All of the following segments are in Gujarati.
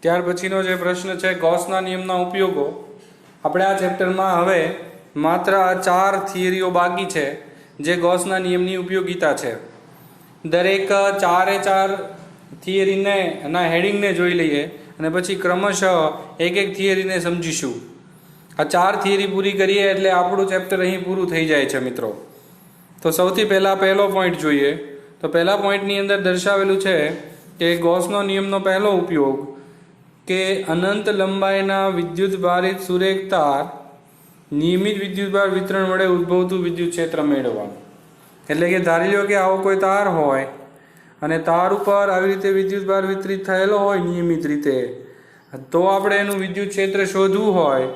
ત્યાર પછીનો જે પ્રશ્ન છે ગૌસના નિયમના ઉપયોગો. આપણે આ ચેપ્ટરમાં હવે માત્ર આ 4 થિયરીઓ બાકી છે જે ગૌસના નિયમની ઉપયોગિતા છે. દરેક 4 થિયરીને એના હેડિંગને જોઈ લઈએ અને પછી ક્રમશઃ એક થિયરીને સમજીશું. આ 4 થિયરી પૂરી કરીએ એટલે આપણું ચેપ્ટર અહીં પૂરું થઈ જાય છે મિત્રો. તો સૌથી પહેલાં પહેલો પોઈન્ટ જોઈએ. તો પહેલા પોઈન્ટની અંદર દર્શાવેલું છે કે ગૌસનો નિયમનો પહેલો ઉપયોગ કે અનંત લંબાઈના વિદ્યુત ભારિત સુરેખ તાર નિયમિત વિદ્યુતભાર વિતરણ વડે ઉદ્ભવતું વિદ્યુત ક્ષેત્ર મેળવવાનું. એટલે કે ધારી લો કે આવો કોઈ તાર હોય અને તાર ઉપર આવી રીતે વિદ્યુતભાર વિતરિત થયેલો હોય નિયમિત રીતે, તો આપણે એનું વિદ્યુત ક્ષેત્ર શોધવું હોય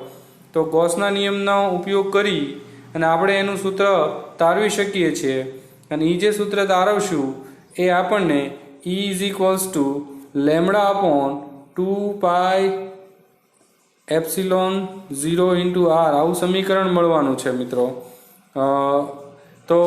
તો ગૌસના નિયમનો ઉપયોગ કરી અને આપણે એનું સૂત્ર તારવી શકીએ છીએ. અને એ જે સૂત્ર તારવશું એ આપણને E = λ/2πε0 r આવું સમીકરણ મળવાનું છે મિત્રો. તો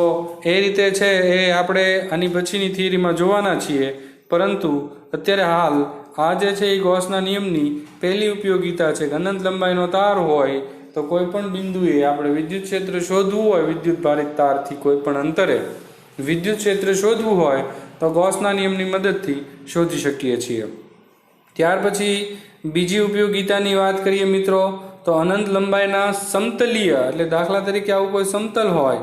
એ રીતે છે એ આપણે આની પછીની થિયરીમાં જોવાના છીએ, પરંતુ અત્યારે હાલ આ જે છે એ ગૌસના નિયમની પહેલી ઉપયોગિતા છે કે અનંત લંબાઈનો તાર હોય તો કોઈ પણ બિંદુએ આપણે વિદ્યુત ક્ષેત્ર શોધવું હોય, વિદ્યુત ભારિત તારથી કોઈ પણ અંતરે વિદ્યુત ક્ષેત્ર શોધવું હોય તો ગૌસના નિયમની મદદથી શોધી શકીએ છીએ. ત્યાર પછી બીજી ઉપયોગિતાની વાત કરીએ મિત્રો, તો અનંત લંબાઈના સમતલીય, એટલે દાખલા તરીકે આવું કોઈ સમતલ હોય,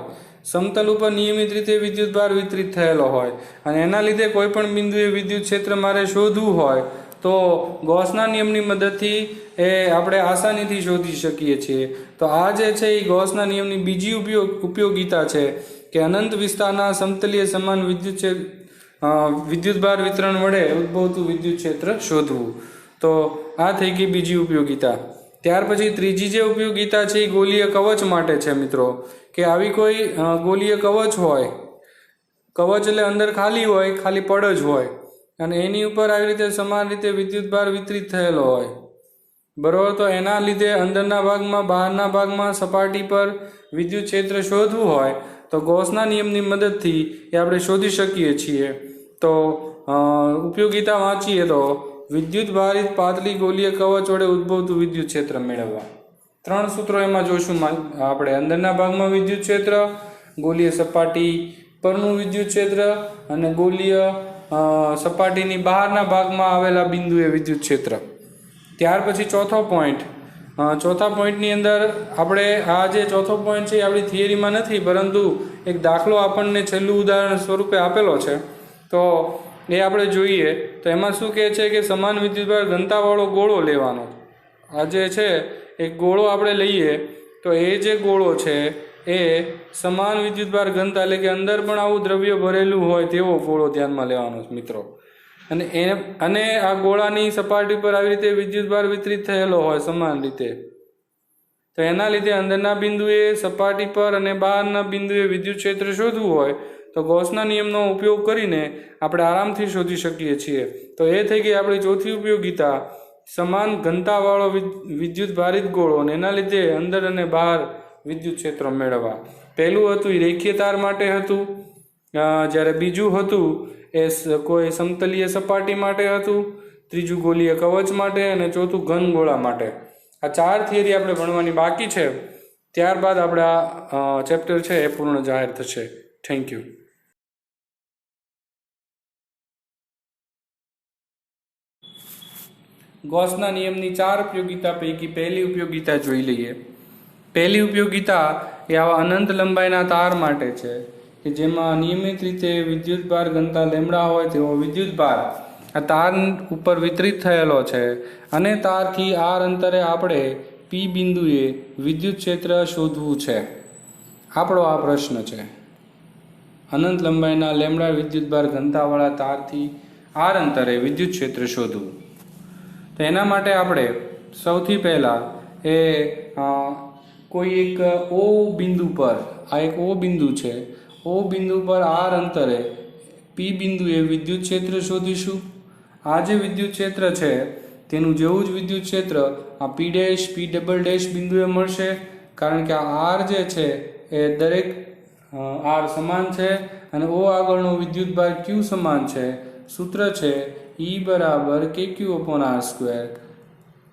સમતલ ઉપર નિયમિત રીતે વિદ્યુતભાર વિતરિત થયેલો હોય અને એના લીધે કોઈ પણ બિંદુએ વિદ્યુત ક્ષેત્ર મારે શોધવું હોય તો ગૌસના નિયમની મદદથી એ આપણે આસાનીથી શોધી શકીએ છીએ. તો આ જે છે એ ગૌસના નિયમની બીજી ઉપયોગિતા છે કે અનંત વિસ્તારના સમતલીય સમાન વિદ્યુતભાર વિતરણ વડે ઉદ્ભવતું વિદ્યુત ક્ષેત્ર શોધવું. તો આ થઈ ગઈ બીજી ઉપયોગિતા. ત્યાર પછી ત્રીજી જે ઉપયોગિતા છે એ ગોલીય કવચ માટે છે મિત્રો, કે આવી કોઈ ગોલીય કવચ હોય, કવચ એટલે અંદર ખાલી હોય, ખાલી પડ જ હોય અને એની ઉપર આવી રીતે સમાન રીતે વિદ્યુતભાર વિતરિત થયેલો હોય, બરાબર. તો એના લીધે અંદરના ભાગમાં, બહારના ભાગમાં, સપાટી પર વિદ્યુત ક્ષેત્ર શોધવું હોય તો ગૌસના નિયમની મદદથી એ આપણે શોધી શકીએ છીએ. તો ઉપયોગિતા વાંચીએ તો વિદ્યુત ભારિત પાતળી ગોલીય કવચ વડે ઉદ્ભવતું વિદ્યુત ક્ષેત્ર મેળવવા. 3 સૂત્રો એમાં જોશું આપણે. અંદરના ભાગમાં વિદ્યુત ક્ષેત્ર, ગોલીય સપાટી પરનું વિદ્યુત ક્ષેત્ર અને ગોલીય સપાટીની બહારના ભાગમાં આવેલા બિંદુએ વિદ્યુત ક્ષેત્ર. ત્યાર પછી ચોથો પોઈન્ટ. ચોથા પોઈન્ટની અંદર આપણે આ જે ચોથો પોઈન્ટ છે એ આપણી થિયરીમાં નથી, પરંતુ એક દાખલો આપણને છેલ્લું ઉદાહરણ સ્વરૂપે આપેલો છે. તો એ આપણે જોઈએ. તો એમાં શું કહે છે કે સમાન વિદ્યુતભાર ઘનતાવાળો ગોળો લેવાનો. આ જે છે એક ગોળો આપણે લઈએ તો એ જે ગોળો છે એ સમાન વિદ્યુતભાર ઘનતા, એટલે કે અંદર પણ આવું દ્રવ્ય ભરેલું હોય તેવો ગોળો ધ્યાનમાં લેવાનો મિત્રો. અને આ ગોળાની સપાટી પર આવી રીતે વિદ્યુતભાર વિતરિત થયેલો હોય સમાન રીતે. તો એના લીધે અંદરના બિંદુએ, સપાટી પર અને બહારના બિંદુએ વિદ્યુત ક્ષેત્ર શોધવું હોય તો ગૌસના નિયમનો ઉપયોગ કરીને આપણે આરામથી શોધી શકીએ છીએ. તો એ થઈ ગઈ આપણી ચોથી ઉપયોગિતા, સમાન ઘનતાવાળો વિદ્યુત ભારિત ગોળો અને એના લીધે અંદર અને બહાર વિદ્યુત ક્ષેત્રો મેળવવા. પહેલું હતું એ રેખીય તાર માટે હતું, જ્યારે બીજું હતું એ કોઈ સમતલીય સપાટી માટે હતું, ત્રીજું ગોલીય કવચ માટે અને ચોથું ઘન ગોળા માટે. આ 4 થિયરી આપણે ભણવાની બાકી છે. ત્યારબાદ આપણે આ ચેપ્ટર છે એ પૂર્ણ જાહેર થશે. Thank you. ગૌસના નિયમની 4 ઉપયોગિતા પૈકી પહેલી ઉપયોગિતા જોઈ લઈએ. પહેલી ઉપયોગિતા એ આવા અનંત લંબાઈના તાર માટે છે કે જેમાં નિયમિત રીતે વિદ્યુતભાર ઘનતા લેમડા હોય તેવો વિદ્યુતભાર આ તાર ઉપર વિતરિત થયેલો છે અને તારથી r અંતરે આપણે P બિંદુએ વિદ્યુત ક્ષેત્ર શોધવું છે. આપણો આ પ્રશ્ન છે. અનંત લંબાઈના લેમડા વિદ્યુતભાર ઘનતાવાળા તારથી r અંતરે વિદ્યુત ક્ષેત્ર શોધવું. તો એના માટે આપણે સૌથી પહેલાં એ કોઈ એક O બિંદુ પર, આ એક O બિંદુ છે, O બિંદુ પર r અંતરે P બિંદુએ વિદ્યુત ક્ષેત્ર શોધીશું. આ જે વિદ્યુત ક્ષેત્ર છે તેનું જેવું જ વિદ્યુત ક્ષેત્ર આ P' બિંદુએ મળશે, કારણ કે આ r જે છે એ દરેક r સમાન છે અને O આગળનો વિદ્યુતભાર Q સમાન છે. સૂત્ર છે E બરાબર KQ/R².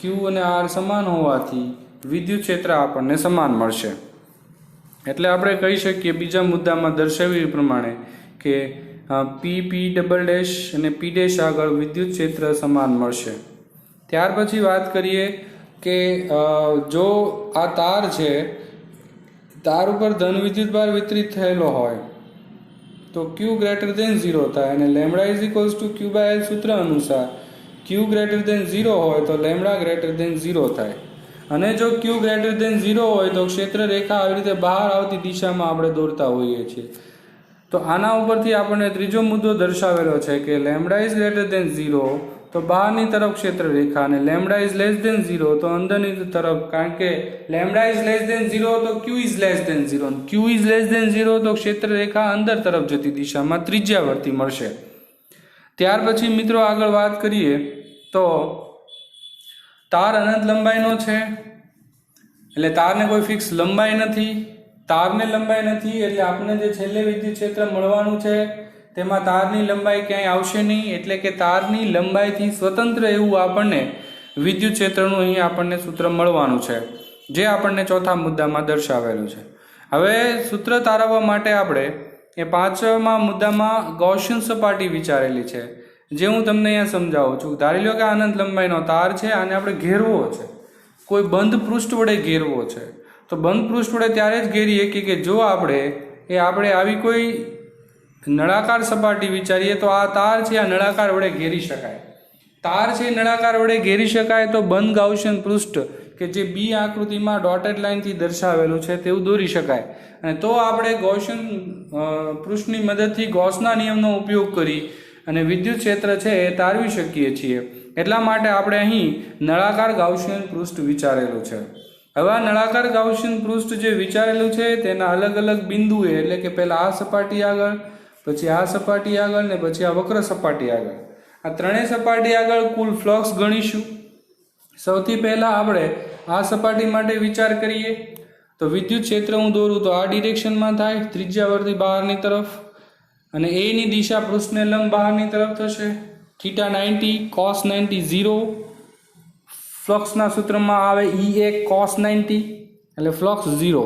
Q અને R સમાન હોવાથી વિદ્યુત ક્ષેત્ર આપણને સમાન મળશે. એટલે આપણે કહી શકીએ બીજા મુદ્દામાં દર્શાવ્યું પ્રમાણે કે P અને P' આગળ વિદ્યુત ક્ષેત્ર સમાન મળશે. ત્યાર પછી વાત કરીએ કે જો આ તાર છે, તાર ઉપર ધન વિદ્યુતભાર વિતરિત થયેલો હોય તો Q > 0 થાય અને λ Q/L સૂત્ર અનુસાર Q > 0 હોય તો λ > 0 થાય. અને જો Q > 0 હોય તો ક્ષેત્ર રેખા આવી રીતે બહાર આવતી દિશામાં આપણે દોરતા હોઈએ છીએ. તો આના ઉપરથી આપણને ત્રીજો મુદ્દો દર્શાવેલો છે કે λ > 0 તો બહારની તરફ ક્ષેત્ર રેખા અને λ < 0 તો અંદરની તરફ, કારણ કે λ < 0 તો Q < 0, Q < 0 તો ક્ષેત્ર રેખા અંદર તરફ જતી દિશામાં ત્રિજ્યાવર્તી મળશે. ત્યાર પછી મિત્રો આગળ વાત કરીએ તો તાર અનંત લંબાઈનો છે, એટલે તારને કોઈ ફિક્સ લંબાઈ નથી. તારને લંબાઈ નથી એટલે આપણને જે છેલ્લે વિદ્યુત ક્ષેત્ર મળવાનું છે તેમાં તારની લંબાઈ ક્યાંય આવશે નહીં. એટલે કે તારની લંબાઈથી સ્વતંત્ર એવું આપણને વિદ્યુત ક્ષેત્રનું અહીં આપણને સૂત્ર મળવાનું છે, જે આપણને ચોથા મુદ્દામાં દર્શાવેલું છે. હવે સૂત્ર તારવવા માટે આપણે એ પાંચમા મુદ્દામાં ગૌસિયન સપાટી વિચારેલી છે, જે હું તમને અહીંયા સમજાવું છું. ધારી લો કે અનંત લંબાઈનો તાર છે, આને આપણે ઘેરવો છે, કોઈ બંધ પૃષ્ઠ વડે ઘેરવો છે. તો બંધ પૃષ્ઠ વડે ત્યારે જ ઘેરીએ કે જો આપણે આવી કોઈ નળાકાર સપાટી વિચારીએ તો આ તાર છે, આ નળાકાર વડે ઘેરી શકાય. તાર છે નળાકાર વડે ઘેરી શકાય તો બંધ ગાઉસિયન પૃષ્ઠ કે જે બી આકૃતિમાં ડોટેડ લાઇનથી દર્શાવેલું છે તેવું દોરી શકાય. અને તો આપણે ગૌસિયન પૃષ્ઠની મદદથી ગૌસના નિયમનો ઉપયોગ કરી અને વિદ્યુત ક્ષેત્ર છે એ તારવી શકીએ છીએ. એટલા માટે આપણે અહીં નળાકાર ગાઉસિયન પૃષ્ઠ વિચારેલું છે. હવે આ નળાકાર ગાઉસિયન પૃષ્ઠ જે વિચારેલું છે તેના અલગ અલગ બિંદુએ, એટલે કે પહેલાં આ સપાટી આગળ, પછી આ સપાટી આગળ ને પછી આ વક્ર સપાટી આગળ, આ ત્રણેય સપાટી આગળ કુલ ફ્લક્સ ગણીશું. સૌથી પહેલાં આપણે આ સપાટી માટે વિચાર કરીએ તો વિદ્યુત ક્ષેત્ર હું દોરું તો આ ડિરેક્શનમાં થાય, ત્રિજ્યાવર્તી બહારની તરફ, અને એની દિશા પૃષ્ઠને લંબ બહારની તરફ થશે. θ90 cos 90 0, ફ્લક્સના સૂત્રમાં આવે E1 cos 90 એટલે ફ્લક્સ 0,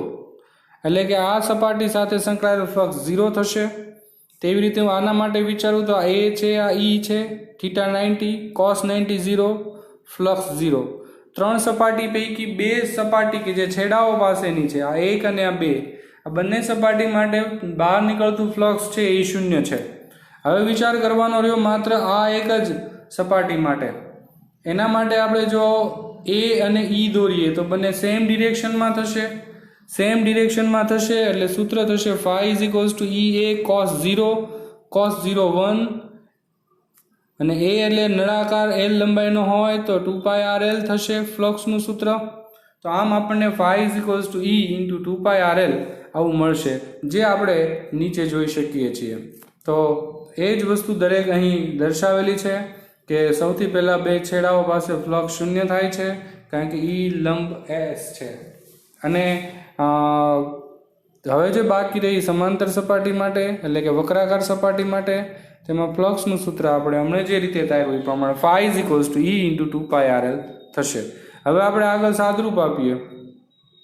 એટલે કે આ સપાટી સાથે સંકળાયેલું ફ્લક્સ 0 થશે. તેવી રીતે હું આના માટે વિચારું તો આ A છે, આ E છે, θ90 cos 90 0, ફ્લક્સ 0. ત્રણ સપાટી પૈકી બે સપાટી કે જે છેડાઓ પાસેની છે, આ એક અને આ બે, આ બંને સપાટી માટે બહાર નીકળતું ફ્લક્સ છે એ 0 છે. હવે વિચાર કરવાનો રહ્યો માત્ર આ એક જ સપાટી માટે. એના માટે આપણે જો A અને E દોરીએ તો બંને સેમ ડિરેક્શનમાં થશે. સેમ ડિરેક્શનમાં થશે એટલે સૂત્ર થશે φ Ea cos 0 cos 0 1, અને A એટલે નળાકાર L લંબાઈનો હોય તો 2πRL થશે ફ્લક્સનું સૂત્ર. તો આમ આપણને φ E × 2πRL આવું મળશે, જે આપણે નીચે જોઈ શકીએ છીએ. તો એ જ વસ્તુ દરેક અહીં દર્શાવેલી છે કે સૌથી પહેલાં બે છેડાઓ પાસે ફ્લક્સ 0 થાય છે, કારણ કે E લંબ S છે. અને હવે જે બાકી રહી સમાંતર સપાટી માટે, એટલે કે વક્રાકાર સપાટી માટે, તેમાં ફ્લક્સનું સૂત્ર આપણે હમણાં જે રીતે તાર્યું એ પ્રમાણે φ E × 2πRL થશે. હવે આપણે આગળ સાદરૂપ આપીએ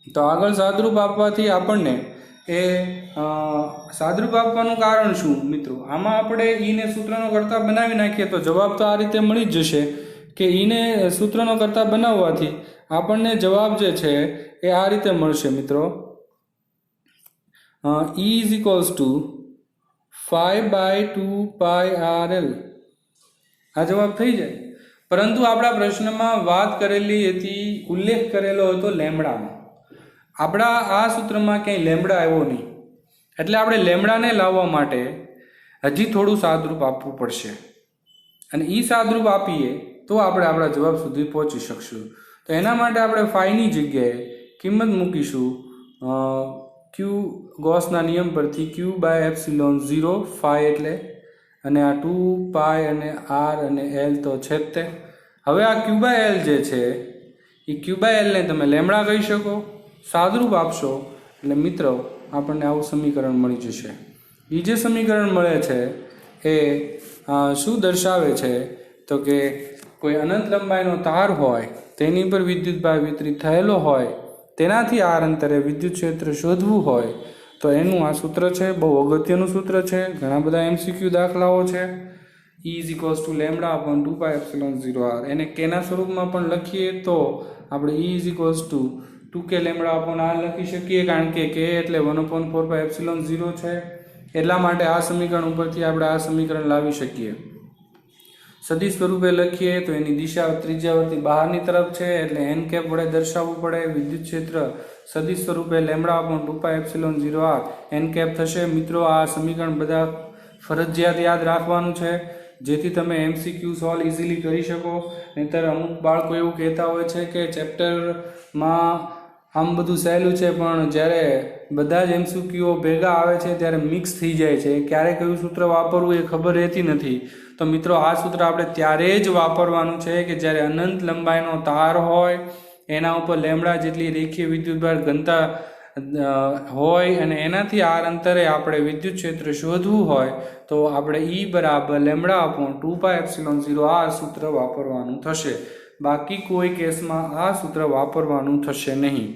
તો આગળ સાદરૂપ આપવાથી આપણને સાદરૂપ આપવાનું કારણ શું મિત્રો? આમાં આપણે ઈને સૂત્રનો કરતા બનાવી નાખીએ તો જવાબ તો આ રીતે મળી જ જશે કે ઈને સૂત્રનો કરતા બનાવવાથી આપણને જવાબ જે છે એ આ રીતે મળશે મિત્રો. E = 5/2πRL આ જવાબ થઈ જાય. પરંતુ આપણા પ્રશ્નમાં વાત કરેલી હતી, ઉલ્લેખ કરેલો હતો લેમ્બડાનો. આપણા આ સૂત્રમાં ક્યાંય લેમ્બડા આવ્યો નહીં, એટલે આપણે લેમ્બડાને લાવવા માટે હજી થોડું સાદરૂપ આપવું પડશે, અને એ સાદરૂપ આપીએ તો આપણે આપણા જવાબ સુધી પહોંચી શકશું. તો એના માટે આપણે ફાઈની જગ્યાએ કિંમત મૂકીશું Q ગૌસના નિયમ પરથી Q/ε0 ફાઈ એટલે, અને આ 2π અને R અને L તો છે જ તે. હવે આ Q/L જે છે એ Q/L ને તમે લેમ્બડા કહી શકો. સાદરૂપ આપશો એટલે મિત્રો આપણને આવું સમીકરણ મળી જશે. એ જે સમીકરણ મળે છે એ શું દર્શાવે છે તો કે કોઈ અનંત લંબાઈનો તાર હોય તેની પર વિદ્યુતભાર વિતરિત થયેલો હોય તેનાથી આર અંતરે વિદ્યુત ક્ષેત્ર શોધવું હોય તો એનું આ સૂત્ર છે. બહુ અગત્યનું સૂત્ર છે. ઘણા બધા MCQ દાખલાઓ છે. E = λ/2πε0r. એને કેના સ્વરૂપમાં પણ લખીએ તો આપણે E = 2k λ/r લખી શકીએ, કારણ કે k એટલે 1/4πε0 છે. એટલા માટે આ સમીકરણ ઉપરથી આપણે આ સમીકરણ લાવી શકીએ. સદિશ સ્વરૂપે લખીએ તો એની દિશા ત્રિજ્યાવર્તી બહારની તરફ છે એટલે n કેપ વડે દર્શાવવું પડે. વિદ્યુત ક્ષેત્ર સદિશ સ્વરૂપે λ/2πε0r n કેપ થશે. મિત્રો, આ સમીકરણ બધા ફરજિયાત યાદ રાખવાનું છે જેથી તમે MCQ સોલ્વ ઇઝીલી કરી શકો. નહીંતર અમુક બાળકો એવું કહેતા હોય છે કે ચેપ્ટરમાં આમ બધું સહેલું છે પણ જ્યારે બધા જ MCQ ભેગા આવે છે ત્યારે મિક્સ થઈ જાય છે. ક્યારે કયું સૂત્ર વાપરવું એ ખબર રહેતી નથી. તો મિત્રો, આ સૂત્ર આપણે ત્યારે જ વાપરવાનું છે કે જ્યારે અનંત લંબાઈનો તાર હોય, એના ઉપર લેમડા જેટલી રેખીય વિદ્યુતભાર ઘનતા હોય અને એનાથી આર અંતરે આપણે વિદ્યુત ક્ષેત્ર શોધવું હોય તો આપણે E = λ/2πε0r સૂત્ર વાપરવાનું થશે. બાકી કોઈ કેસમાં આ સૂત્ર વાપરવાનું થશે નહીં.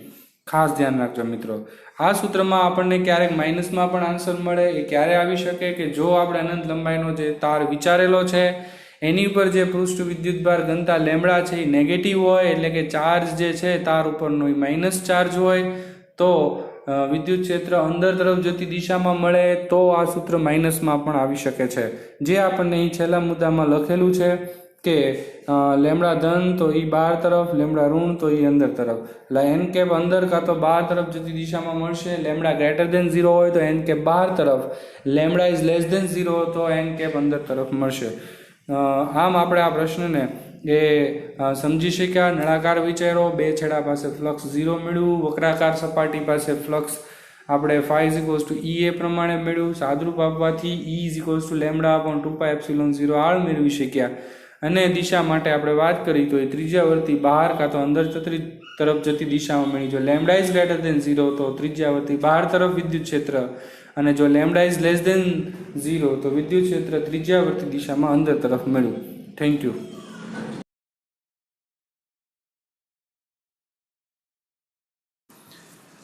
ખાસ ધ્યાન રાખજો મિત્રો. આ સૂત્રમાં આપણને ક્યારેક માઇનસમાં પણ આન્સર મળે. એ ક્યારે આવી શકે કે જો આપણે અનંત લંબાઈનો જે તાર વિચારેલો છે એની ઉપર જે પૃષ્ઠ વિદ્યુતભાર ઘનતા લેમડા છે એ નેગેટિવ હોય, એટલે કે ચાર્જ જે છે તાર ઉપરનો એ માઇનસ ચાર્જ હોય, તો વિદ્યુત ક્ષેત્ર અંદર તરફ જતી દિશામાં મળે તો આ સૂત્ર માઇનસમાં પણ આવી શકે છે. જે આપણને અહીં છેલ્લા મુદ્દામાં લખેલું છે કે લેમડા ધન તો એ બહાર તરફ, લેમડા ઋણ તો એ અંદર તરફ. એટલે n કેપ અંદર કાં તો બહાર તરફ જતી દિશામાં મળશે. લેમડા >0 હોય તો n કેપ બહાર તરફ, લેમડા <0 તો n કેપ અંદર તરફ મળશે. આમ આપણે આ પ્રશ્નને એ સમજી શક્યા. નળાકાર વિચારો, બે છેડા પાસે ફ્લક્સ 0 મેળવ્યું, વક્રાકાર સપાટી પાસે ફ્લક્સ આપણે ϕ = EA પ્રમાણે મેળવ્યું. સાદરૂપ આપવાથી E = λ/2πε0r મેળવી શક્યા. અને દિશા માટે આપણે વાત કરી તો એ ત્રિજ્યાવર્તી બહાર કાં તો અંદર તરફ જતી દિશામાં મળી. જો λ <0 તો ત્રિજ્યાવર્તી બહાર તરફ વિદ્યુત ક્ષેત્ર, અને જો λ <0 તો વિદ્યુત ક્ષેત્ર ત્રિજ્યાવર્તી દિશામાં અંદર તરફ મળ્યું. Thank you.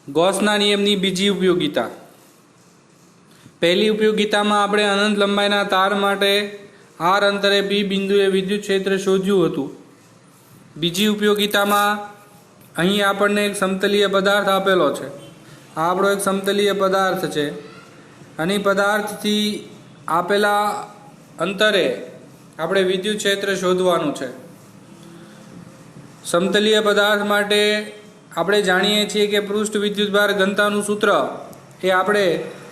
ગૌસના નિયમની બીજી ઉપયોગિતા. પહેલી ઉપયોગિતામાં આપણે અનંત લંબાઈના તાર માટે આર અંતરે P બિંદુએ વિદ્યુત ક્ષેત્ર શોધ્યું હતું. બીજી ઉપયોગિતામાં અહીં આપણને એક સમતલીય પદાર્થ આપેલો છે. આ આપણો એક સમતલીય પદાર્થ છે અને પદાર્થથી આપેલા અંતરે આપણે વિદ્યુત ક્ષેત્ર શોધવાનું છે. સમતલીય પદાર્થ માટે આપણે જાણીએ છીએ કે પૃષ્ઠ વિદ્યુતભાર ઘનતાનું સૂત્ર એ આપણે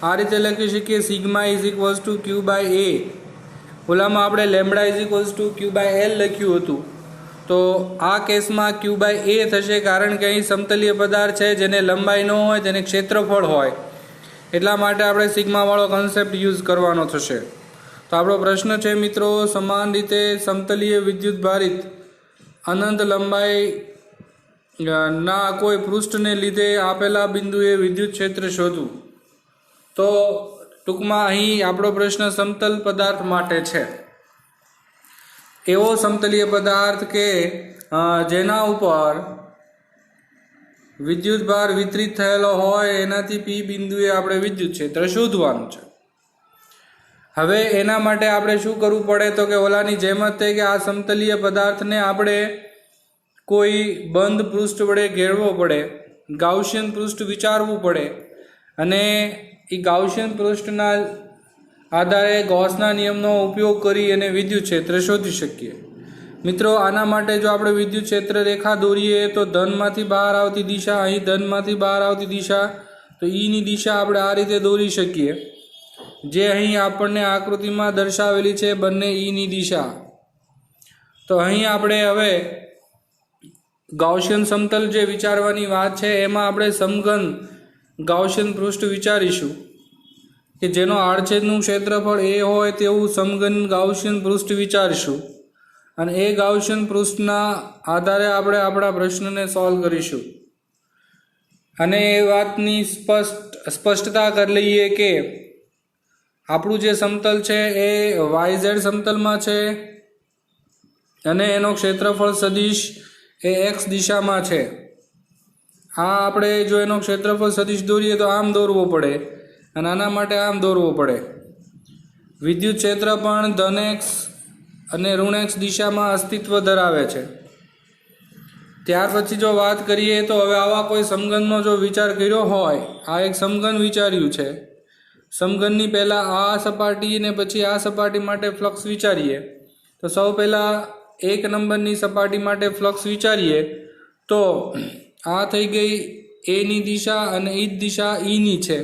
આ રીતે લખી શકીએ: σ = Q/A. ઓલામાં આપણે λ = Q/L લખ્યું હતું, તો આ કેસમાં Q/A થશે, કારણ કે અહીં સમતલીય પદાર્થ છે જેને લંબાઈ ન હોય તેને ક્ષેત્રફળ હોય, એટલા માટે આપણે સિગ્માવાળો કન્સેપ્ટ યુઝ કરવાનો થશે. તો આપણો પ્રશ્ન છે મિત્રો, સમાન રીતે સમતલીય વિદ્યુત ભારિત અનંત લંબાઈ ના કોઈ પૃષ્ઠને લીધે આપેલા બિંદુએ વિદ્યુત ક્ષેત્ર શોધવું. તો ટૂંકમાં અહીં આપણો પ્રશ્ન સમતલ પદાર્થ માટે છે. એવો સમતલીય પદાર્થ કે જેના ઉપર વિદ્યુત ભાર વિતરિત થયેલો હોય, એનાથી P બિંદુએ આપણે વિદ્યુત ક્ષેત્ર શોધવાનું છે. હવે એના માટે આપણે શું કરવું પડે, તો કે ઓલાની જેમ જ તે કે આ સમતલીય પદાર્થને આપણે કોઈ બંધ પૃષ્ઠ વડે ઘેરવો પડે, ગાઉસિયન પૃષ્ઠ વિચારવું પડે, અને એ ગાઉસિયન પૃષ્ઠના આધારે ગૌસના નિયમનો ઉપયોગ કરી અને વિદ્યુત ક્ષેત્ર શોધી શકીએ. મિત્રો, આના માટે જો આપણે વિદ્યુત ક્ષેત્ર રેખા દોરીએ તો ધનમાંથી બહાર આવતી દિશા, અહીં ધનમાંથી બહાર આવતી દિશા, તો ઈની દિશા આપણે આ રીતે દોરી શકીએ, જે અહીં આપણને આકૃતિમાં દર્શાવેલી છે, બંને ઈની દિશા. તો અહીં આપણે હવે ગાઉસિયન સમતલ જે વિચારવાની વાત છે એમાં આપણે સમઘન ગાઉસિયન પૃષ્ઠ વિચારીશું કે જેનો આડછેદનું ક્ષેત્રફળ A હોય તેવું સમઘન ગાઉસિયન પૃષ્ઠ વિચારીશું, અને એ ગાઉસિયન પૃષ્ઠના આધારે આપણે આપણા પ્રશ્નને સોલ્વ કરીશું. અને એ વાતની સ્પષ્ટતા કરી લઈએ કે આપણું જે સમતલ છે એ YZ સમતલમાં છે, અને એનો ક્ષેત્રફળ સદિશ એ એક્સ દિશામાં છે। આ આપણે જો એનો ક્ષેત્રફળ સદિશ દોરીએ તો આમ દોરવો પડે અને આના માટે આમ દોરવો પડે। વિદ્યુત ક્ષેત્ર પણ ધન એક્સ અને ઋણ એક્સ દિશામાં અસ્તિત્વ ધરાવે છે। ત્યાર પછી જો વાત કરીએ તો હવે આવા કોઈ સમઘનનો જો વિચાર કર્યો હોય, આ એક સમઘન વિચાર્યું છે, સમઘનની પહેલાં આ સપાટી ને પછી આ સપાટી માટે ફ્લક્સ વિચારીએ। તો સૌ પહેલાં 1 નંબરની સપાટી માટે ફ્લક્સ વિચારીએ તો આ થઈ ગઈ એની દિશા અને ઈ દિશા ઈની છે,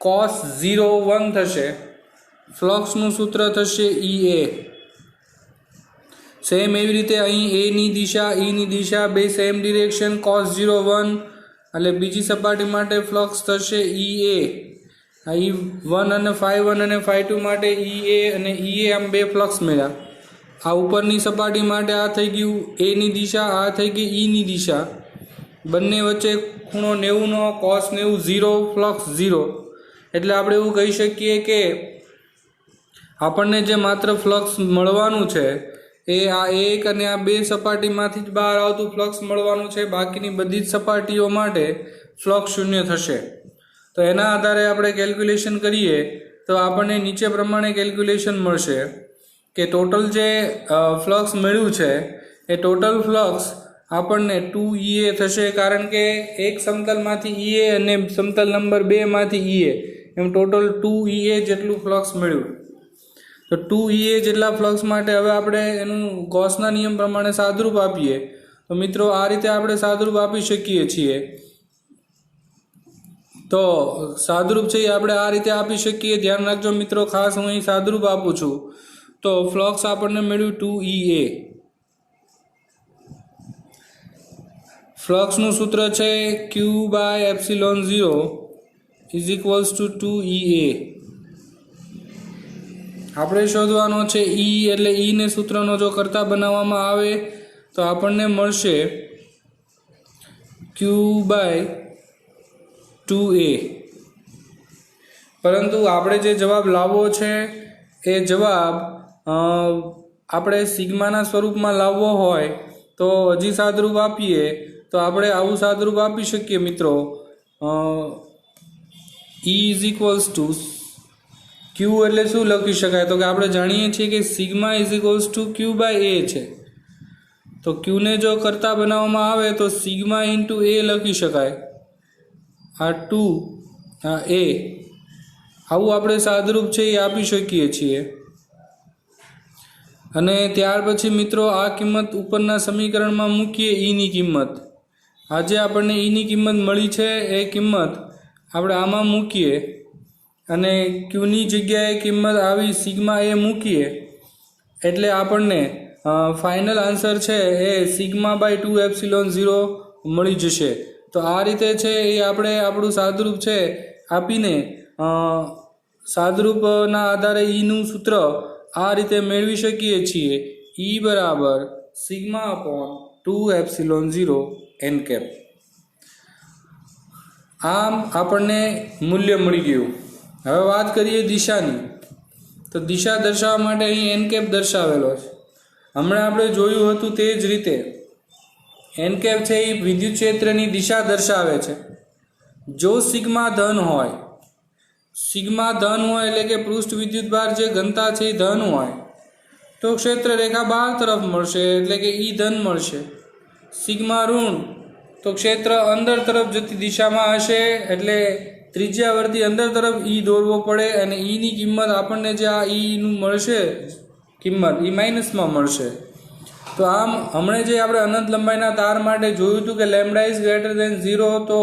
cos 0 1 થશે, ફ્લક્સનું સૂત્ર થશે EA। સેમ એવી રીતે અહીં એની દિશા ઈની દિશા બે સેમ ડિરેક્શન cos 0 1, એટલે બીજી સપાટી માટે ફ્લક્સ થશે EA। આ E1 અને φ1 અને φ2 માટે EA અને EA આમ બે ફ્લક્સ મળ્યા। આ ઉપરની સપાટી માટે આ થઈ ગયું એની દિશા, આ થઈ ગઈ ઈની દિશા, બંને વચ્ચે ખૂણો 90નો cos 90 0 ફ્લક્સ 0, એટલે આપણે એવું કહી શકીએ કે આપણને જે માત્ર ફ્લક્સ મળવાનું છે એ આ એક અને આ બે સપાટીમાંથી જ બહાર આવતું ફ્લક્સ મળવાનું છે, બાકીની બધી જ સપાટીઓ માટે ફ્લક્સ શૂન્ય થશે। તો એના આધારે આપણે કેલ્ક્યુલેશન કરીએ તો આપણને નીચે પ્રમાણે કેલ્ક્યુલેશન મળશે કે ટોટલ જે ફ્લક્સ મળ્યું છે એ ટોટલ ફ્લક્સ આપણને 2EA થશે, કારણ કે એક સમતલમાંથી EA અને સમતલ નંબર 2 માંથી EA, એમ ટોટલ 2EA જેટલું ફ્લક્સ મળ્યું। તો 2EA જેટલા ફ્લક્સ માટે હવે આપણે એનું ગૌસના નિયમ પ્રમાણે સાદરૂપ આપીએ તો મિત્રો આ રીતે આપણે સાદરૂપ આપી શકીએ છીએ। તો સાદરૂપ છે એ આપણે આ રીતે આપી શકીએ, ધ્યાન રાખજો મિત્રો, ખાસ હું અહીં સાદરૂપ આપું છું। તો ફ્લક્સ આપણને મળ્યું 2EA, ફ્લક્સનું સૂત્ર છે Q/ε0 = 2EA। આપણે શોધવાનો છે E, એટલે E ને સૂત્રનો જો કરતા બનાવવામાં આવે તો આપણને મળશે Q/2A। પરંતુ આપણે જે જવાબ લાવવો છે એ જવાબ આપણે સિગ્માના સ્વરૂપમાં લાવવો હોય તો હજી સાદરૂપ આપીએ તો આપણે આવું સાદરૂપ આપી શકીએ મિત્રો, E = Q એટલે શું લખી શકાય, તો કે આપણે જાણીએ છીએ કે સિગ્મા = Q/A છે। તો Qને જો કરતા બનાવવામાં આવે તો સિગ્મા × A લખી શકાય, આ 2 આ A, આવું આપણે સાદરૂપ છે એ આપી શકીએ છીએ। અને ત્યાર પછી મિત્રો આ કિંમત ઉપરના સમીકરણમાં મૂકીએ ઈની કિંમત, આજે આપણને ઈની કિંમત મળી છે એ કિંમત આપણે આમાં મૂકીએ અને ક્યુની જગ્યાએ કિંમત આવી સિગ્મા એ મૂકીએ એટલે આપણને ફાઇનલ આન્સર છે એ σ/2ε0 મળી જશે। તો આ રીતે છે એ આપણે આપણું સાદરૂપ છે આપીને સાદરૂપના આધારે ઈનું સૂત્ર આ રીતે મેળવી શકીએ છીએ, E = σ/2ε0 n। આમ આપણને મૂલ્ય મળી ગયું। હવે વાત કરીએ દિશાની, તો દિશા દર્શાવવા માટે અહીં n દર્શાવેલો છે। હમણાં આપણે જોયું હતું તે જ રીતે n છે એ વિદ્યુત ક્ષેત્રની દિશા દર્શાવે છે। જો સિગ્મા ધન હોય એટલે કે પૃષ્ઠ વિદ્યુતભાર જે ઘનતા છે એ ધન હોય તો ક્ષેત્ર રેખા બહાર તરફ મળશે એટલે કે E ધન મળશે। સિગ્મા ઋણ તો ક્ષેત્ર અંદર તરફ જતી દિશામાં હશે એટલે ત્રિજ્યાવર્તી અંદર તરફ E દોરવો પડે અને Eની કિંમત આપણને જે આ Eનું મળશે કિંમત E માઇનસમાં મળશે। તો આમ હમણાં જે આપણે અનંત લંબાઈના તાર માટે જોયું હતું કે λ > 0 તો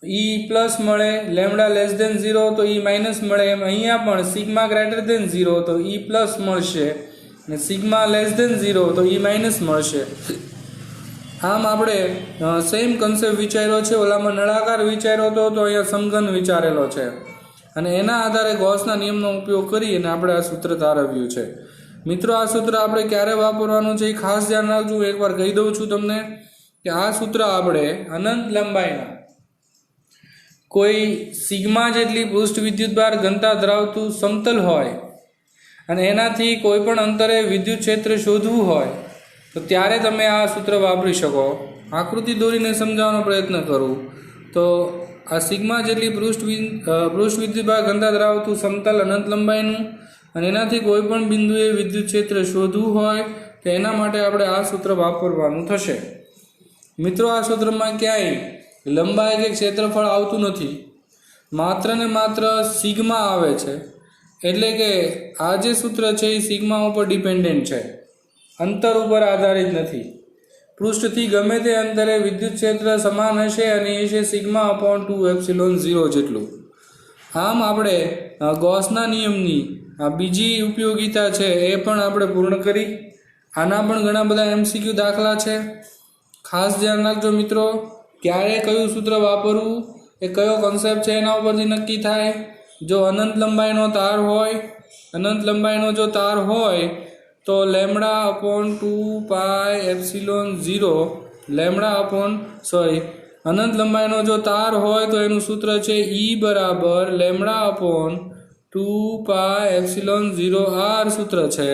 E પ્લસ મળે, λ < 0 તો E માઇનસ મળે, એમ અહીંયા પણ સિગ્મા > 0 તો E પ્લસ મળશે અને સિગ્મા < 0 તો E માઇનસ મળશે। આમ આપણે સેમ કન્સેપ્ટ વિચાર્યો છે, ઓલામાં નળાકાર વિચાર્યો હતો તો અહીંયા સમઘન વિચારેલો છે અને એના આધારે ગૌસના નિયમનો ઉપયોગ કરી અને આપણે આ સૂત્ર તારવ્યું છે। મિત્રો આ સૂત્ર આપણે ક્યારે વાપરવાનું છે એ ખાસ ધ્યાન રાખજો। એકવાર કહી દઉં છું તમને કે આ સૂત્ર આપણે અનંત લંબાઈના કોઈ સિગ્મા જેટલી પૃષ્ઠ વિદ્યુતભાર ઘનતા ધરાવતું સમતલ હોય અને એનાથી કોઈ પણ અંતરે વિદ્યુત ક્ષેત્ર શોધવું હોય તો ત્યારે તમે આ સૂત્ર વાપરી શકો. આકૃતિ દોરીને સમજાવવાનો પ્રયત્ન કરું તો આ સિગ્મા જેટલી પૃષ્ઠ વિદ્યુતભાર ઘનતા ધરાવતું સમતલ અનંત લંબાઈનું અને એનાથી કોઈ પણ બિંદુએ વિદ્યુત ક્ષેત્ર શોધવું હોય તો એના માટે આપણે આ સૂત્ર વાપરવાનું થશે. મિત્રો, આ સૂત્રમાં ક્યાંય લંબાઈ કે ક્ષેત્રફળ આવતું નથી, માત્ર ને માત્ર સિગ્મા આવે છે. એટલે કે આ જે સૂત્ર છે એ સિગ્મા ઉપર ડિપેન્ડન્ટ છે, અંતર ઉપર આધારિત નથી. પૃષ્ઠથી ગમે તે અંતરે વિદ્યુત ક્ષેત્ર સમાન હશે અને એ છે સિગ્મા અપોન 2ε0 જેટલું. આમ આપણે ગૌસના નિયમની બીજી ઉપયોગિતા છે એ પણ આપણે પૂર્ણ કરી. આના પણ ઘણા બધા MCQ દાખલા છે. ખાસ ધ્યાન રાખજો મિત્રો, ક્યારે કયું સૂત્ર વાપરવું એ કયો કોન્સેપ્ટ છે એના ઉપરથી નક્કી થાય. જો અનંત લંબાઈનો તાર હોય, અનંત લંબાઈનો જો તાર હોય તો લેમડા અપોન 2πε0 અનંત લંબાઈનો જો તાર હોય તો એનું સૂત્ર છે E બરાબર લેમડા અપોન 2πε0r સૂત્ર છે.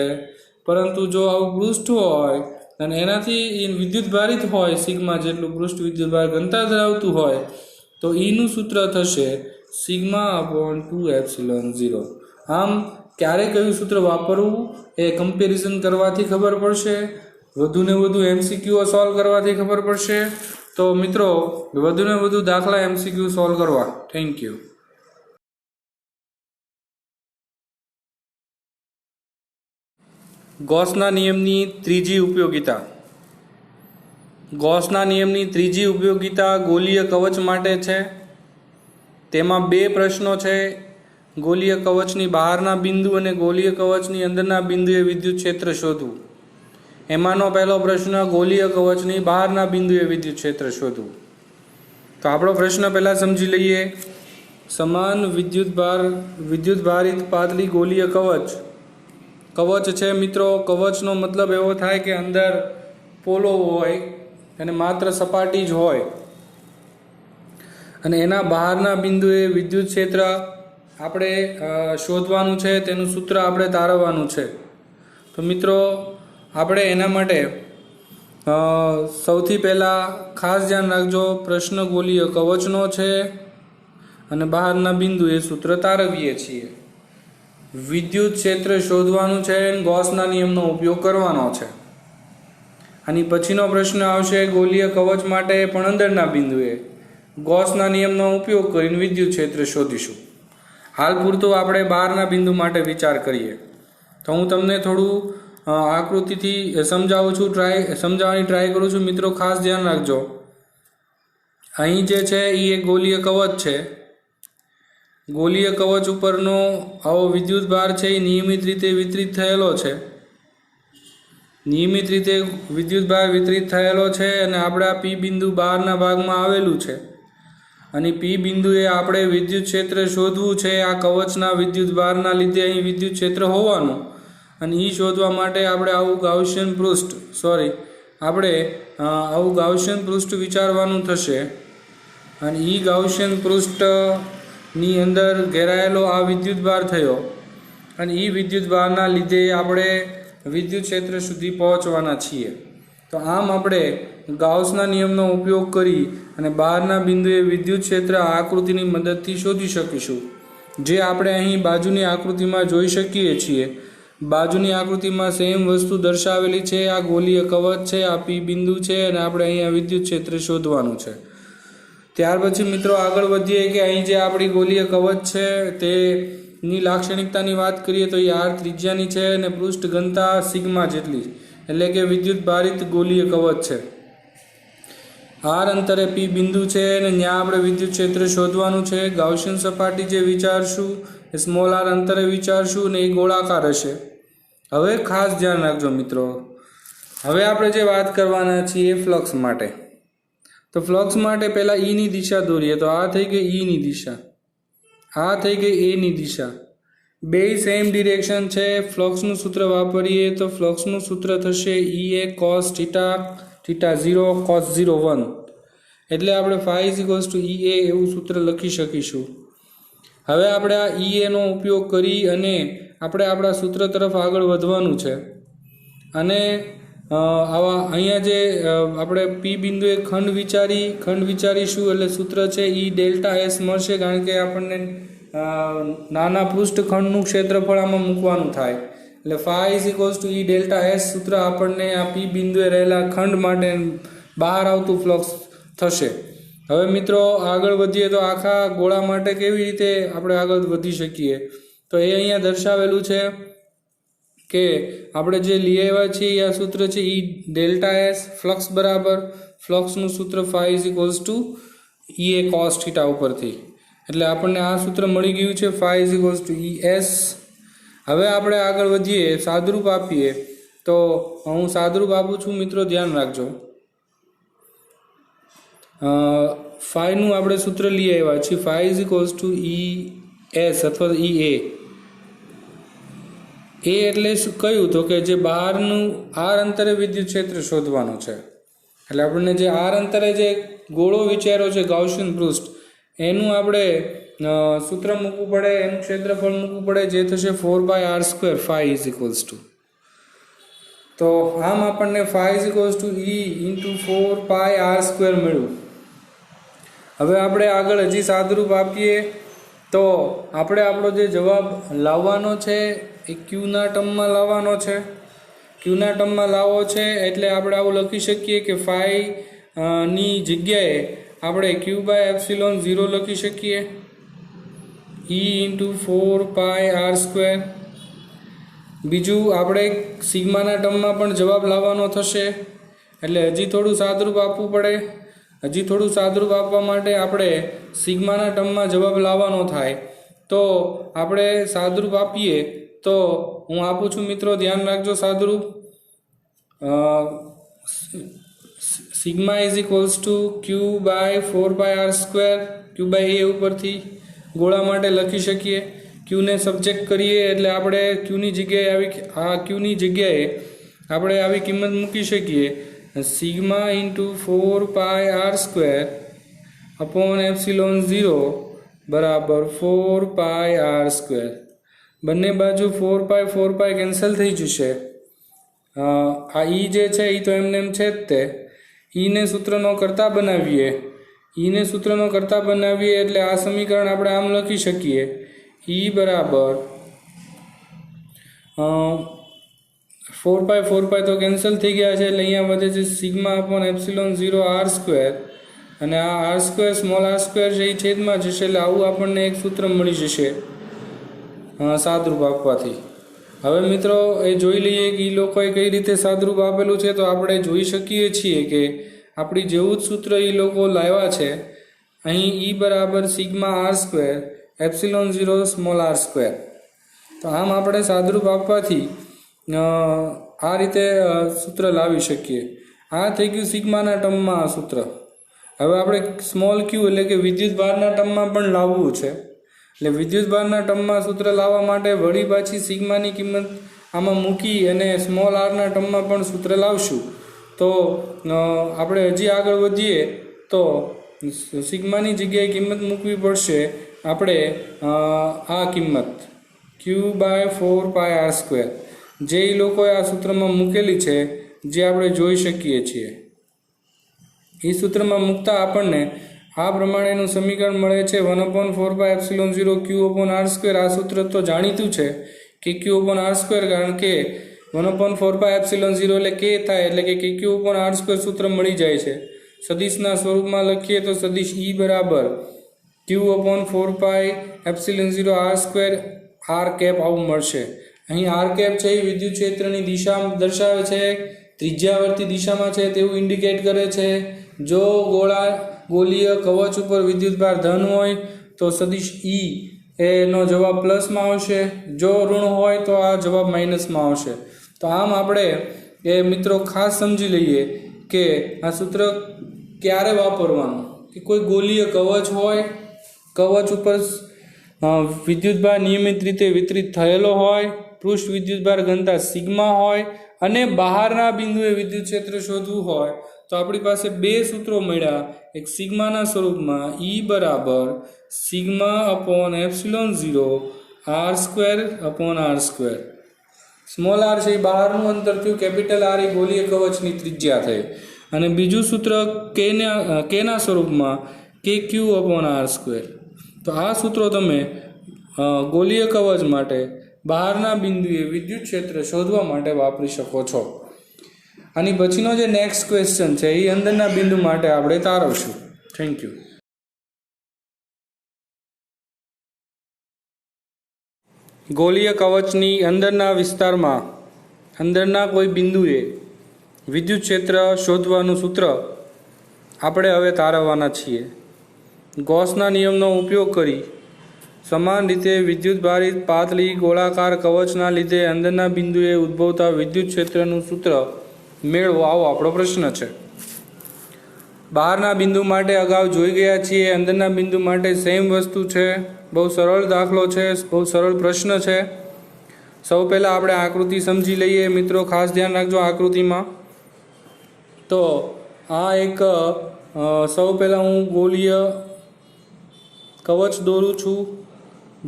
પરંતુ જો આવું પૃષ્ઠ હોય અને એનાથી વિદ્યુત ભારિત હોય, સિગ્મા જેટલું પૃષ્ઠ વિદ્યુત ભાર ઘનતા ધરાવતું હોય તો ઈનું સૂત્ર થશે સિગ્મા અપોન 2ε0. આમ ક્યારે કયું સૂત્ર વાપરવું એ કમ્પેરિઝન કરવાથી ખબર પડશે, વધુને વધુ MCQ સોલ્વ કરવાથી ખબર પડશે. તો મિત્રો, વધુને વધુ દાખલા MCQ સોલ્વ કરવા. Thank you. ગૌસના નિયમની ત્રીજી ઉપયોગિતા. ગૌસના નિયમની ત્રીજી ઉપયોગિતા ગોલીય કવચ માટે છે. તેમાં બે પ્રશ્નો છે. ગોલીય કવચની બહારના બિંદુ અને ગોલીય કવચની અંદરના બિંદુએ વિદ્યુત ક્ષેત્ર શોધવું. એમાંનો પહેલો પ્રશ્ન ગોલીય કવચની બહારના બિંદુએ વિદ્યુત ક્ષેત્ર શોધવું. તો આપણો પ્રશ્ન પહેલાં સમજી લઈએ. સમાન વિદ્યુત ભારિત પાતળી ગોલીય કવચ છે મિત્રો. કવચનો મતલબ એવો થાય કે અંદર પોલો હોય અને માત્ર સપાટી જ હોય અને એના બહારના બિંદુએ વિદ્યુત ક્ષેત્ર આપણે શોધવાનું છે, તેનું સૂત્ર આપણે તારવવાનું છે. તો મિત્રો, આપણે એના માટે સૌથી પહેલાં ખાસ ધ્યાન રાખજો, પ્રશ્ન ગોલીય કવચનો છે અને બહારના બિંદુએ સૂત્ર તારવીએ છીએ. વિદ્યુત ક્ષેત્ર શોધવાનું છે, ગૌસના નિયમનો ઉપયોગ કરવાનો છે. આની પછીનો પ્રશ્ન આવશે ગોલીય કવચ માટે પણ અંદરના બિંદુએ ગૌસના નિયમનો ઉપયોગ કરીને વિદ્યુત ક્ષેત્ર શોધીશું. હાલ પૂરતું આપણે બહારના બિંદુ માટે વિચાર કરીએ. તો હું તમને થોડું આકૃતિથી સમજાવવાની ટ્રાય કરું છું. મિત્રો, ખાસ ધ્યાન રાખજો. અહીં જે છે એ એક ગોલીય કવચ છે. ગોલીય કવચ ઉપરનો આવો વિદ્યુત ભાર છે એ નિયમિત રીતે વિતરિત થયેલો છે. નિયમિત રીતે વિદ્યુત ભાર વિતરિત થયેલો છે અને આપણા P બિંદુ બહારના ભાગમાં આવેલું છે. અને P બિંદુએ આપણે વિદ્યુત ક્ષેત્ર શોધવું છે. આ કવચના વિદ્યુત ભારના લીધે અહીં વિદ્યુત ક્ષેત્ર હોવાનું, અને એ શોધવા માટે આપણે આવું ગાઉસિયન પૃષ્ઠ વિચારવાનું થશે. અને એ ગાઉસિયન પૃષ્ઠની અંદર ઘેરાયેલો આ વિદ્યુત ભાર થયો અને એ વિદ્યુત ભારના લીધે આપણે વિદ્યુત ક્ષેત્ર સુધી પહોંચવાના છીએ. તો આમ આપણે ગાઉસના નિયમનો ઉપયોગ કરી અને બહારના બિંદુએ વિદ્યુત ક્ષેત્ર આકૃતિની મદદથી શોધી શકીશું, જે આપણે અહીં બાજુની આકૃતિમાં જોઈ શકીએ છીએ. બાજુની આકૃતિમાં સેમ વસ્તુ દર્શાવેલી છે. આ ગોલીય કવચ છે, આ P બિંદુ છે અને આપણે અહીંયા વિદ્યુત ક્ષેત્ર શોધવાનું છે. ત્યાર પછી મિત્રો આગળ વધીએ કે અહીં જે આપણી ગોલીય કવચ છે તેની લાક્ષણિકતાની વાત કરીએ તો એ R ત્રિજ્યાની છે અને પૃષ્ઠ ઘનતા સિગ્મા જેટલી, એટલે કે વિદ્યુત ભારિત ગોલીય કવચ છે. R અંતરે P બિંદુ છે અને ત્યાં આપણે વિદ્યુત ક્ષેત્ર શોધવાનું છે. ગાઉસિયન સપાટી જે વિચારશું એ સ્મોલ r અંતરે વિચારશું અને એ ગોળાકાર હશે. હવે ખાસ ધ્યાન રાખજો મિત્રો, હવે આપણે જે વાત કરવાના છીએ ફ્લક્સ માટે. તો ફ્લક્સ માટે પહેલાં ની દિશા દોરીએ. તો આ થઈ ગઈ ની દિશા, આ થઈ ગઈ ની દિશા. બે સેમ ડિરેક્શન છે. ફ્લક્સનું સૂત્ર વાપરીએ તો ફ્લક્સનું સૂત્ર થશે EA cos θ0 cos 0 1. એટલે આપણે ϕ EA એવું સૂત્ર લખી શકીશું. હવે આપણે આ EA નો ઉપયોગ કરી અને આપણે આપણા સૂત્ર તરફ આગળ વધવાનું છે અને આવા અહીંયા જે આપણે પી બિંદુએ ખંડ વિચારીશું એટલે સૂત્ર છે ઈ ડેલ્ટા એસ મળશે, કારણ કે આપણને નાના પૃષ્ઠખંડનું ક્ષેત્રફળ આમાં મૂકવાનું થાય એટલે phi is equals to E delta S સૂત્ર આપણને આ પી બિંદુએ રહેલા ખંડ માટે બહાર આવતું ફ્લક્સ થશે. હવે મિત્રો આગળ વધીએ તો આખા ગોળા માટે કેવી રીતે આપણે આગળ વધી શકીએ, તો એ અહીંયા દર્શાવેલું છે કે આપણે જે લઈ આવ્યા છીએ આ સૂત્ર છે ઈ ડેલ્ટા એસ ફ્લક્સ બરાબર ફ્લક્સનું સૂત્ર phi is equals to E A cos theta ઉપરથી, એટલે આપણને આ સૂત્ર મળી ગયું છે phi is equals to E S. હવે આપણે આગળ વધીએ, સાદરૂપ આપીએ, તો હું સાદરૂપ આપું છું મિત્રો, ધ્યાન રાખજો. ફાઈનું આપણે સૂત્ર લઈ આવ્યા છીએ phi is equals to E S અથવા ઈ એ એટલે શું કહ્યું તો કે જે બહારનું આર અંતરે વિદ્યુત ક્ષેત્ર શોધવાનું છે, એટલે આપણને જે આર અંતરે જે ગોળો વિચાર્યો છે ગાઉસિયન પૃષ્ઠ એનું આપણે સૂત્ર મૂકવું પડે, એનું ક્ષેત્રફળ મૂકવું પડે, જે થશે 4πr² phi is equals two. તો આમ આપણને phi is equals to E into 4πr² મળ્યું. હવે આપણે આગળ હજી સાદરૂપ આપીએ તો આપણે આપણો જે જવાબ લાવવાનો છે એ ક્યુના ટર્મમાં લાવવાનો છે. ક્યુના ટર્મમાં લાવવો છે એટલે આપણે આવું લખી શકીએ કે ફાઈ ની જગ્યાએ આપણે Q/ε0 લખી શકીએ, E ઇન્ટુ 4πr². બીજું આપણે સિગ્માના ટર્મમાં પણ જવાબ લાવવાનો થશે, એટલે હજી થોડું સાદરૂપ આપવું પડે. હજી થોડું સાદરૂપ આપવા માટે આપણે સિગ્માના ટર્મમાં જવાબ લાવવાનો થાય. તો આપણે સાદરૂપ આપીએ તો હું આપું છું મિત્રો, ધ્યાન રાખજો. સાદરૂપ sigma is equals to Q/4πr², Q/a ઉપરથી ગોળા માટે લખી શકીએ. ક્યુને સબ્જેક્ટ કરીએ એટલે આપણે ક્યુની જગ્યાએ આપણે આવી કિંમત મૂકી શકીએ, સિગ્મા ઇન્ટુ 4πr² અપોન ε0 બરાબર 4πr². બંને બાજુ 4π કેન્સલ થઈ જશે. આ ઈ જે છે એ તો એમને એમ છે જ તે. ઈને સૂત્રનો કરતા બનાવીએ એટલે આ સમીકરણ આપણે આમ લખી શકીએ, ઈ બરાબર 4π તો કેન્સલ થઈ ગયા છે એટલે અહીંયા વધે છે સિગ્મા અપોન ε0 r², અને આ r² સ્મોલ r² છે એ છેદમાં જશે, એટલે આવું આપણને એક સૂત્ર મળી જશે સાદરૂપ આપવાથી. હવે મિત્રો એ જોઈ લઈએ કે એ લોકોએ કઈ રીતે સાદરૂપ આપેલું છે. તો આપણે જોઈ શકીએ છીએ કે આપણી જેવું જ સૂત્ર એ લોકો લાવ્યા છે. અહીં E બરાબર સિગ્મા r² ε0 સ્મોલ r². તો આમ આપણે સાદરૂપ આપવાથી આ રીતે સૂત્ર લાવી શકીએ. આ થઈ ગયું સિગ્માના ટર્મમાં આ સૂત્ર. હવે આપણે સ્મોલ ક્યુ એટલે કે વિદ્યુત ભારના ટર્મમાં પણ લાવવું છે, એટલે વિદ્યુત ભારના ટર્મમાં સૂત્ર લાવવા માટે વળી પાછી સિગ્માની કિંમત આમાં મૂકી અને સ્મોલ આરના ટર્મમાં પણ સૂત્ર લાવશું. તો આપણે હજી આગળ વધીએ તો સિગ્માની જગ્યાએ કિંમત મૂકવી પડશે આપણે આ કિંમત Q/4πr², જે લોકોએ આ સૂત્રમાં મૂકેલી છે, જે આપણે જોઈ શકીએ છીએ. એ સૂત્રમાં મૂકતા આપણને આ પ્રમાણેનું સમીકરણ મળે છે 1/4πε0 Q/r². આ સૂત્ર તો જાણીતું છે કે Q/r², કારણ કે 1/4πε0 એટલે k થાય, એટલે કે Q/r² સૂત્ર મળી જાય છે. સદિશના સ્વરૂપમાં લખીએ તો સદિશ E બરાબર Q/4πε0 r² આવું મળશે. અહીં r છે એ વિદ્યુત ક્ષેત્રની દિશા દર્શાવે છે, ત્રિજ્યાવર્તી દિશામાં છે તેવું ઇન્ડિકેટ કરે છે. જો ગોળીય કવચ ઉપર વિદ્યુતભાર ધન હોય તો સદિશ E એનો જવાબ પ્લસમાં આવશે, જો ઋણ હોય તો આ જવાબ માઇનસમાં આવશે. તો આમ આપણે એ મિત્રો ખાસ સમજી લઈએ કે આ સૂત્ર ક્યારે વાપરવાનું, કે કોઈ ગોળીય કવચ હોય, કવચ ઉપર વિદ્યુતભાર નિયમિત રીતે વિતરિત થયેલો હોય, પૃષ્ઠ વિદ્યુતભાર ઘનતા સિગ્મા હોય અને બહારના બિંદુએ વિદ્યુત ક્ષેત્ર શોધવું હોય, તો આપણી પાસે બે સૂત્રો મળ્યા. એક સિગ્માના સ્વરૂપમાં E બરાબર sigma upon ε0 r² small R છે એ બહારનું અંતર થયું, કેપિટલ આર એ ગોલીય કવચની ત્રિજ્યા થઈ, અને બીજું સૂત્ર કેના સ્વરૂપમાં KQ/r². તો આ સૂત્રો તમે ગોલીય કવચ માટે બહારના બિંદુએ વિદ્યુત ક્ષેત્ર શોધવા માટે વાપરી શકો છો. આની પછીનો જે નેક્સ્ટ ક્વેશ્ચન છે એ અંદરના બિંદુ માટે આપણે તારવશું. Thank you. ગોલીય કવચની અંદરના વિસ્તારમાં અંદરના કોઈ બિંદુએ વિદ્યુત ક્ષેત્ર શોધવાનું સૂત્ર આપણે હવે તારવવાના છીએ. ગૌસના નિયમનો ઉપયોગ કરી સમાન રીતે વિદ્યુત ભારિત પાતળી ગોળાકાર કવચના લીધે અંદરના બિંદુએ ઉદ્ભવતા વિદ્યુત ક્ષેત્રનું સૂત્ર મેળવો, આવો આપણો પ્રશ્ન છે. બહારના બિંદુ માટે અગાઉ જોઈ ગયા છીએ, અંદરના બિંદુ માટે સેમ વસ્તુ છે. બહુ સરળ દાખલો છે, બહુ સરળ પ્રશ્ન છે. સૌ પહેલાં આપણે આકૃતિ સમજી લઈએ મિત્રો, ખાસ ધ્યાન રાખજો આકૃતિમાં. તો આ એક સૌ પહેલાં હું ગોલીય કવચ દોરું છું,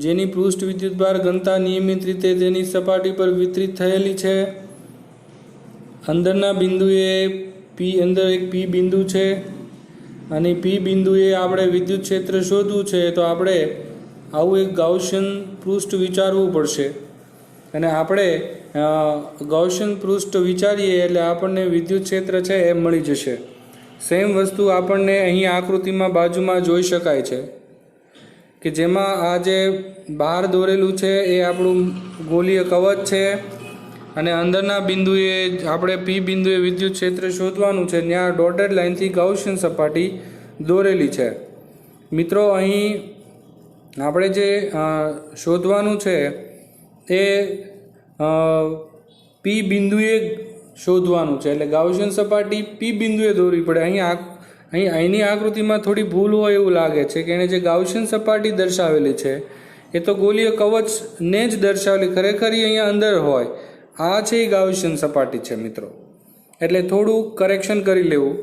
જેની પૃષ્ઠ વિદ્યુતભાર ઘનતા નિયમિત રીતે તેની સપાટી પર વિતરિત થયેલી છે. અંદરના બિંદુએ અંદર એક P બિંદુ છે, અને P બિંદુએ આપણે વિદ્યુત ક્ષેત્ર શોધવું છે. તો આપણે આવું એક ગાઉસિયન પૃષ્ઠ વિચારવું પડશે, અને આપણે ગાઉસિયન પૃષ્ઠ વિચારીએ એટલે આપણને વિદ્યુત ક્ષેત્ર છે એ મળી જશે. સેમ વસ્તુ આપણને અહીં આકૃતિમાં બાજુમાં જોઈ શકાય છે, કે જેમાં આ જે બહાર દોરેલું છે એ આપણું ગોલીય કવચ છે, અને અંદરના બિંદુએ આપણે P બિંદુએ વિદ્યુત ક્ષેત્ર શોધવાનું છે. ત્યાં ડોટેડ લાઇનથી ગાઉસિયન સપાટી દોરેલી છે. મિત્રો અહીં આપણે જે શોધવાનું છે એ P બિંદુએ શોધવાનું છે, એટલે ગાઉસિયન સપાટી P બિંદુએ દોરવી પડે. અહીંની આકૃતિમાં થોડી ભૂલ હોય એવું લાગે છે, કે એણે જે ગાઉસિયન સપાટી દર્શાવેલી છે એ તો ગોલીય કવચને જ દર્શાવેલી, ખરેખર અહીંયા અંદર હોય. આ છે એ ગાઉસિયન સપાટી છે મિત્રો, એટલે થોડું કરેક્શન કરી લેવું.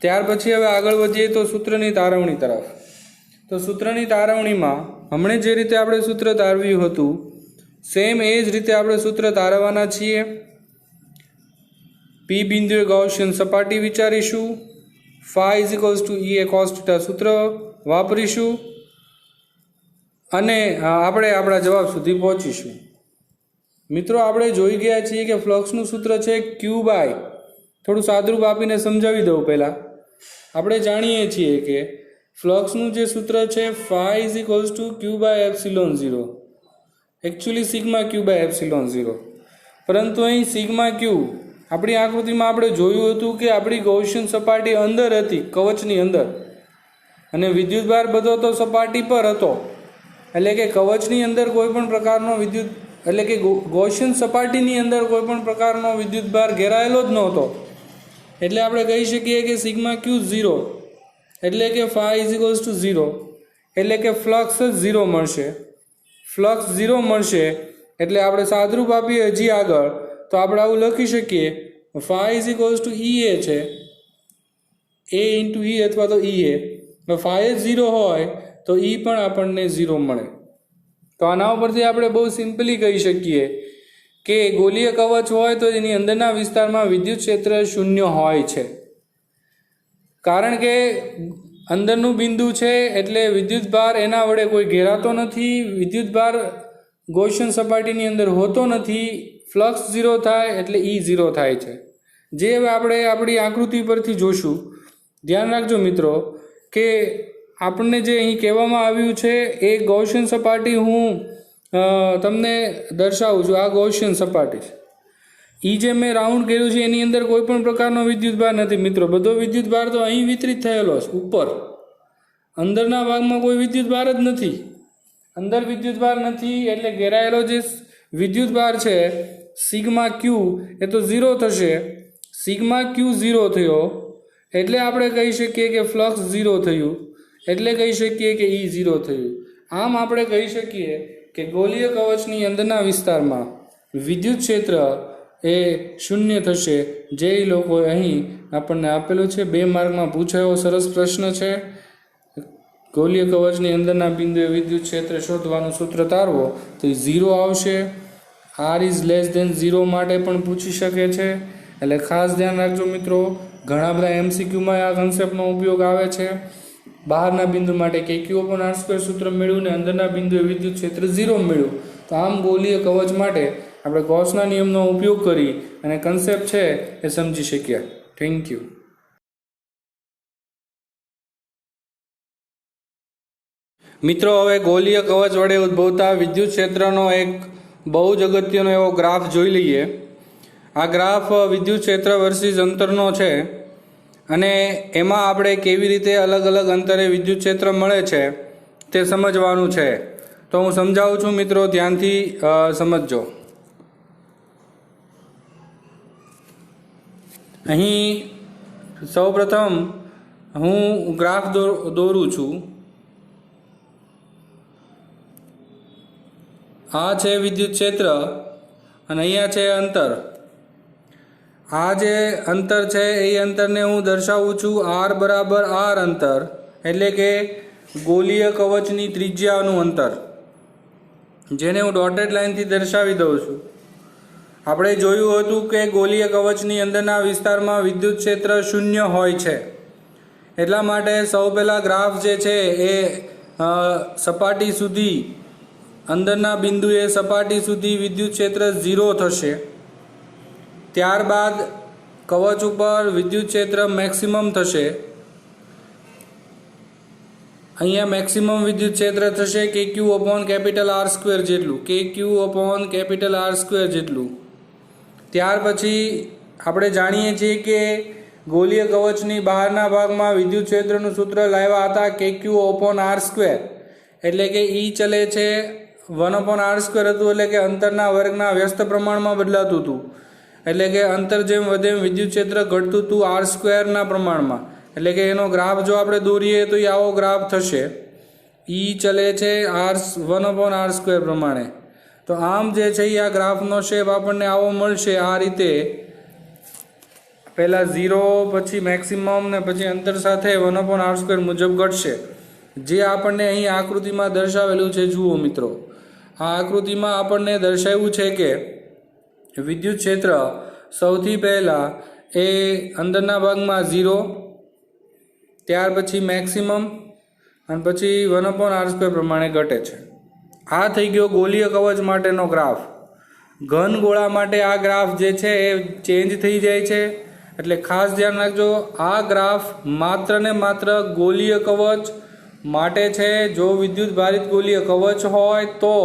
ત્યાર પછી હવે આગળ વધીએ તો સૂત્રની તારવણી તરફ. તો સૂત્રની તારવણીમાં હમણાં જે રીતે આપણે સૂત્ર તારવ્યું હતું સેમ એ જ રીતે આપણે સૂત્ર તારવવાના છીએ. P બિંદુએ ગાઉસિયન સપાટી વિચારીશું, phi = E cos θ સૂત્ર વાપરીશું, અને આપણે આપણા જવાબ સુધી પહોંચીશું. મિત્રો આપણે જોઈ ગયા છીએ કે ફ્લક્સનું સૂત્ર છે Q/, થોડું સાદુરૂપ આપીને સમજાવી દઉં. પહેલાં આપણે જાણીએ છીએ કે ફ્લક્સનું જે સૂત્ર છે phi = Q/ε0, એકચ્યુઅલી σQ/ε0, પરંતુ અહીં σQ આપણી આકૃતિમાં આપણે જોયું હતું કે આપણી ગૌસિયન સપાટી અંદર હતી, કવચની અંદર, અને વિદ્યુતભાર બધો તો સપાટી પર હતો. એટલે કે કવચની અંદર કોઈ પણ પ્રકારનો એટલે કે ગૌસિયન સપાટીની અંદર કોઈ પણ પ્રકારનો વિદ્યુતભાર ઘેરાયેલો જ નહોતો. એટલે આપણે કહી શકીએ કે σQ 0, એટલે કે phi = 0, એટલે કે ફ્લક્સ જ 0 મળશે. ફ્લક્સ 0 મળશે એટલે આપણે સાદુરૂપ આપીએ હજી આગળ, તો આપણે આવું લખી શકીએ phi = Ea છે, A × E અથવા તો Ea. phi જ 0 હોય તો E પણ આપણને 0 મળે. તો આના ઉપરથી આપણે બહુ સિમ્પલી કહી શકીએ કે ગોલીય કવચ હોય તો એની અંદરના વિસ્તારમાં વિદ્યુત ક્ષેત્ર 0 હોય છે, કારણ કે અંદરનું બિંદુ છે એટલે વિદ્યુતભાર એના વડે કોઈ ઘેરાતો નથી, વિદ્યુતભાર ગૌસિયન સપાટીની અંદર હોતો નથી. ફ્લક્સ 0 થાય એટલે E 0 થાય છે, જે હવે આપણે આપણી આકૃતિ પરથી જોશું. ધ્યાન રાખજો મિત્રો કે આપણને જે અહીં કહેવામાં આવ્યું છે એ ગૌસિયન સપાટી હું તમને દર્શાવું છું. આ ગૌસિયન સપાટી છે. એ જે મેં રાઉન્ડ કર્યું છે એની અંદર કોઈ પણ પ્રકારનો વિદ્યુતભાર નથી મિત્રો. બધો વિદ્યુતભાર તો અહીં વિતરિત થયેલો છે ઉપર. અંદરના ભાગમાં કોઈ વિદ્યુતભાર જ નથી. અંદર વિદ્યુતભાર નથી એટલે ઘેરાયેલો જે વિદ્યુતભાર છે σQ એ તો 0 થશે. σQ 0 થયો એટલે આપણે કહી શકીએ કે ફ્લક્સ 0 થયું, એટલે કહી શકીએ કે E 0 થયું. આમ આપણે કહી શકીએ કે ગોલીય કવચની અંદરના વિસ્તારમાં વિદ્યુત ક્ષેત્ર એ 0 થશે, જે લોકો અહીં આપણને આપેલું છે. 2 માર્કમાં પૂછાયો સરસ પ્રશ્ન છે. ગોલીય કવચની અંદરના બિંદુએ વિદ્યુત ક્ષેત્ર શોધવાનું સૂત્ર તારવો તો એ 0 આવશે. r ઇઝ લેસ ધેન 0 માટે પણ પૂછી શકે છે. એટલે ખાસ ધ્યાન રાખજો મિત્રો, ઘણા બધા MCQમાં આ કન્સેપ્ટનો ઉપયોગ આવે છે. બહારના બિંદુ માટે kq/r² સૂત્ર મેળવ્યું ને અંદરના બિંદુએ વિદ્યુત ક્ષેત્ર 0 મેળવ્યું. તો આમ ગોલીય કવચ માટે આપણે ગૌસના નિયમનો ઉપયોગ કરી અને કન્સેપ્ટ છે એ સમજી શક્યા. Thank you. મિત્રો, હવે ગોલીય કવચ વડે ઉદ્ભવતા વિદ્યુત ક્ષેત્રનો એક બહુ જ અગત્યનો એવો ગ્રાફ જોઈ લઈએ. આ ગ્રાફ વિદ્યુત ક્ષેત્ર વર્સિસ અંતરનો છે અને એમાં આપણે કેવી રીતે અલગ અલગ અંતરે વિદ્યુત ક્ષેત્ર મળે છે તે સમજવાનું છે. તો હું સમજાવું છું મિત્રો, ધ્યાનથી સમજજો. અહીં સૌપ્રથમ હું ગ્રાફ દોરું છું. આ છે વિદ્યુત ક્ષેત્ર અને અહીંયા છે અંતર. આ જે અંતર છે એ અંતરને હું દર્શાવું છું r બરાબર r અંતર, એટલે કે ગોલીય કવચની ત્રિજ્યાનું અંતર, જેને હું ડોટેડ લાઇનથી દર્શાવી દઉં છું. આપણે જોયું હતું કે ગોલીય કવચની અંદરના વિસ્તારમાં વિદ્યુત ક્ષેત્ર 0 હોય છે. એટલા માટે સૌ પહેલાં ગ્રાફ જે છે એ સપાટી સુધી, અંદરના બિંદુએ સપાટી સુધી વિદ્યુત ક્ષેત્ર 0 થશે. ત્યારબાદ કવચ ઉપર વિદ્યુત ક્ષેત્ર મેક્સિમમ થશે. અહીંયા મેક્સિમમ વિદ્યુત ક્ષેત્ર થશે kq/R² જેટલું, kq/R² જેટલું. ત્યાર પછી આપણે જાણીએ છીએ કે ગોલીય કવચની બહારના ભાગમાં વિદ્યુત ક્ષેત્રનું સૂત્ર લાવ્યા હતા kq/R², એટલે કે E ચલે છે 1/R² હતું, એટલે કે અંતરના વર્ગના વ્યસ્ત પ્રમાણમાં બદલાતું હતું. એટલે કે અંતર જેમ વધે એમ વિદ્યુત ક્ષેત્ર ઘટતું હતું R² પ્રમાણમાં. એટલે કે એનો ગ્રાફ જો આપણે દોરીએ તો એ આવો ગ્રાફ થશે. E ચલે છે 1/R² પ્રમાણે. તો આમ જે છે એ આ ગ્રાફનો શેપ આપણને આવો મળશે. આ રીતે પહેલાં 0, પછી મેક્સિમમ ને પછી અંતર સાથે 1/R² મુજબ ઘટશે. જે આપણને અહીં આકૃતિમાં દર્શાવેલું છે જુઓ મિત્રો. આ આકૃતિમાં આપણને દર્શાવ્યું છે કે વિદ્યુત ક્ષેત્ર સૌથી પહેલાં એ અંદરના ભાગમાં 0, ત્યાર પછી મેક્સિમમ અને પછી 1/R² પ્રમાણે ઘટે છે. આ થઈ ગયો ગોલીય કવચ માટેનો ગ્રાફ. ઘન ગોળા માટે આ ગ્રાફ જે છે એ ચેન્જ થઈ જાય છે. એટલે ખાસ ધ્યાન રાખજો, આ ગ્રાફ માત્ર ને માત્ર ગોલીય કવચ માટે છે. જો વિદ્યુત ભારિત ગોલીય કવચ હોય તો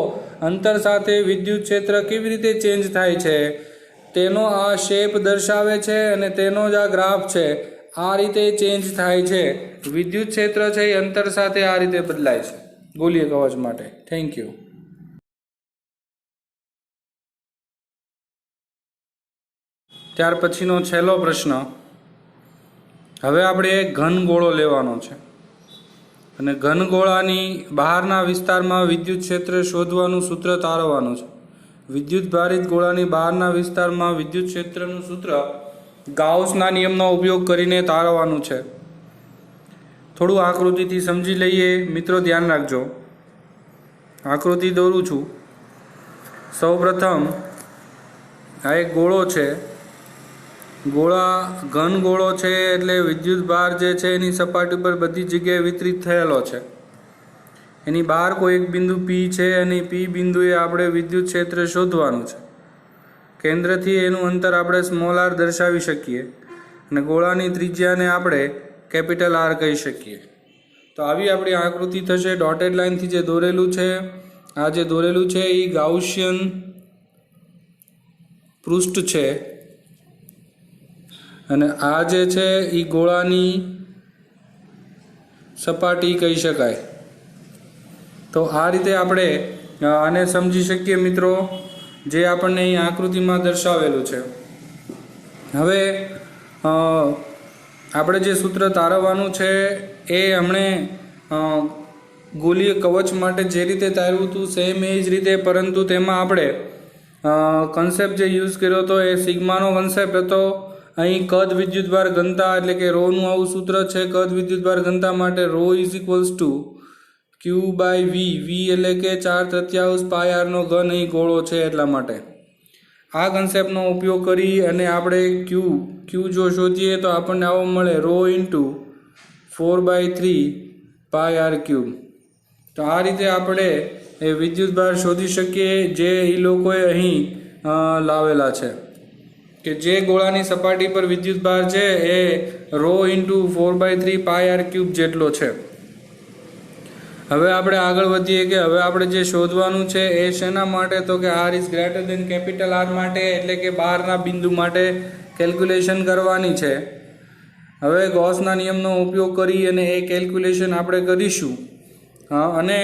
અંતર સાથે વિદ્યુત ક્ષેત્ર કેવી રીતે ચેન્જ થાય છે તેનો આ શેપ દર્શાવે છે અને તેનો જ આ ગ્રાફ છે. આ રીતે ચેન્જ થાય છે. વિદ્યુત ક્ષેત્ર છે એ અંતર સાથે આ રીતે બદલાય છે ગોલીય કવચ માટે. Thank you. ત્યાર પછીનો છેલ્લો પ્રશ્ન. હવે આપણે ઘન ગોળો લેવાનો છે અને ઘન ગોળાની બહારના વિસ્તારમાં વિદ્યુત ક્ષેત્ર શોધવાનું સૂત્ર તારવવાનું છે. વિદ્યુત ભારિત ગોળાની બહારના વિસ્તારમાં વિદ્યુત ક્ષેત્રનું સૂત્ર ગાઉસના નિયમનો ઉપયોગ કરીને તારવવાનું છે. થોડું આકૃતિથી સમજી લઈએ મિત્રો, ધ્યાન રાખજો. આકૃતિ દોરું છું. સૌ પ્રથમ આ એક ગોળો છે. ઘન ગોળો છે એટલે વિદ્યુત ભાર જે છે એની સપાટી પર બધી જગ્યાએ વિતરિત થયેલો છે. એની બહાર કોઈ એક બિંદુ P છે અને P બિંદુએ આપણે વિદ્યુત ક્ષેત્ર શોધવાનું છે. કેન્દ્રથી એનું અંતર આપણે r દર્શાવી શકીએ અને ગોળાની ત્રિજ્યાને આપણે R કહી શકીએ. તો આવી આપણી આકૃતિ થશે. ડોટેડ લાઇનથી જે દોરેલું છે, આ જે દોરેલું છે એ ગાઉસિયન પૃષ્ઠ છે અને આ જે છે એ ગોળાની સપાટી કહી શકાય. તો આ રીતે આપણે આને સમજી શકીએ મિત્રો, જે આપણને અહીં આકૃતિમાં દર્શાવેલું છે. હવે આપણે જે સૂત્ર તારવવાનું છે એ હમણે ગોલીય કવચ માટે જે રીતે તારવ્યું હતું સેમ એ જ રીતે, પરંતુ તેમાં આપણે કન્સેપ્ટ જે યુઝ કર્યો હતો એ સિગ્માનો કન્સેપ્ટ હતો. અહીં કદ વિદ્યુતભાર ઘનતા એટલે કે રોનું આવું સૂત્ર છે. કદ વિદ્યુતભાર ઘનતા માટે ρ = ક્યુ બાય વી, વી એટલે કે 4/3 પાય આરનો ઘન અહીં ગોળો છે એટલા માટે આ કન્સેપ્ટનો ઉપયોગ કરી અને આપણે ક્યુ જો શોધીએ તો આપણને આવો મળે ρ ઇન્ટુ 4/3 પાય આર ક્યુબ। તો આ રીતે આપણે એ વિદ્યુતભાર શોધી શકીએ જે એ લોકોએ અહીં લાવેલા છે કે જે ગોળાની સપાટી પર વિદ્યુતભાર છે એ ρ ઇન્ટુ 4/3 પાય આર ક્યુબ જેટલો છે। હવે આપણે આગળ વધીએ કે હવે આપણે જે શોધવાનું છે એ શેના માટે, તો કે r is greater than capital R માટે, એટલે કે બહારના બિંદુ માટે કેલ્ક્યુલેશન કરવાની છે। હવે ગૌસના નિયમનો ઉપયોગ કરી અને એ કેલ્ક્યુલેશન આપણે કરીશું અને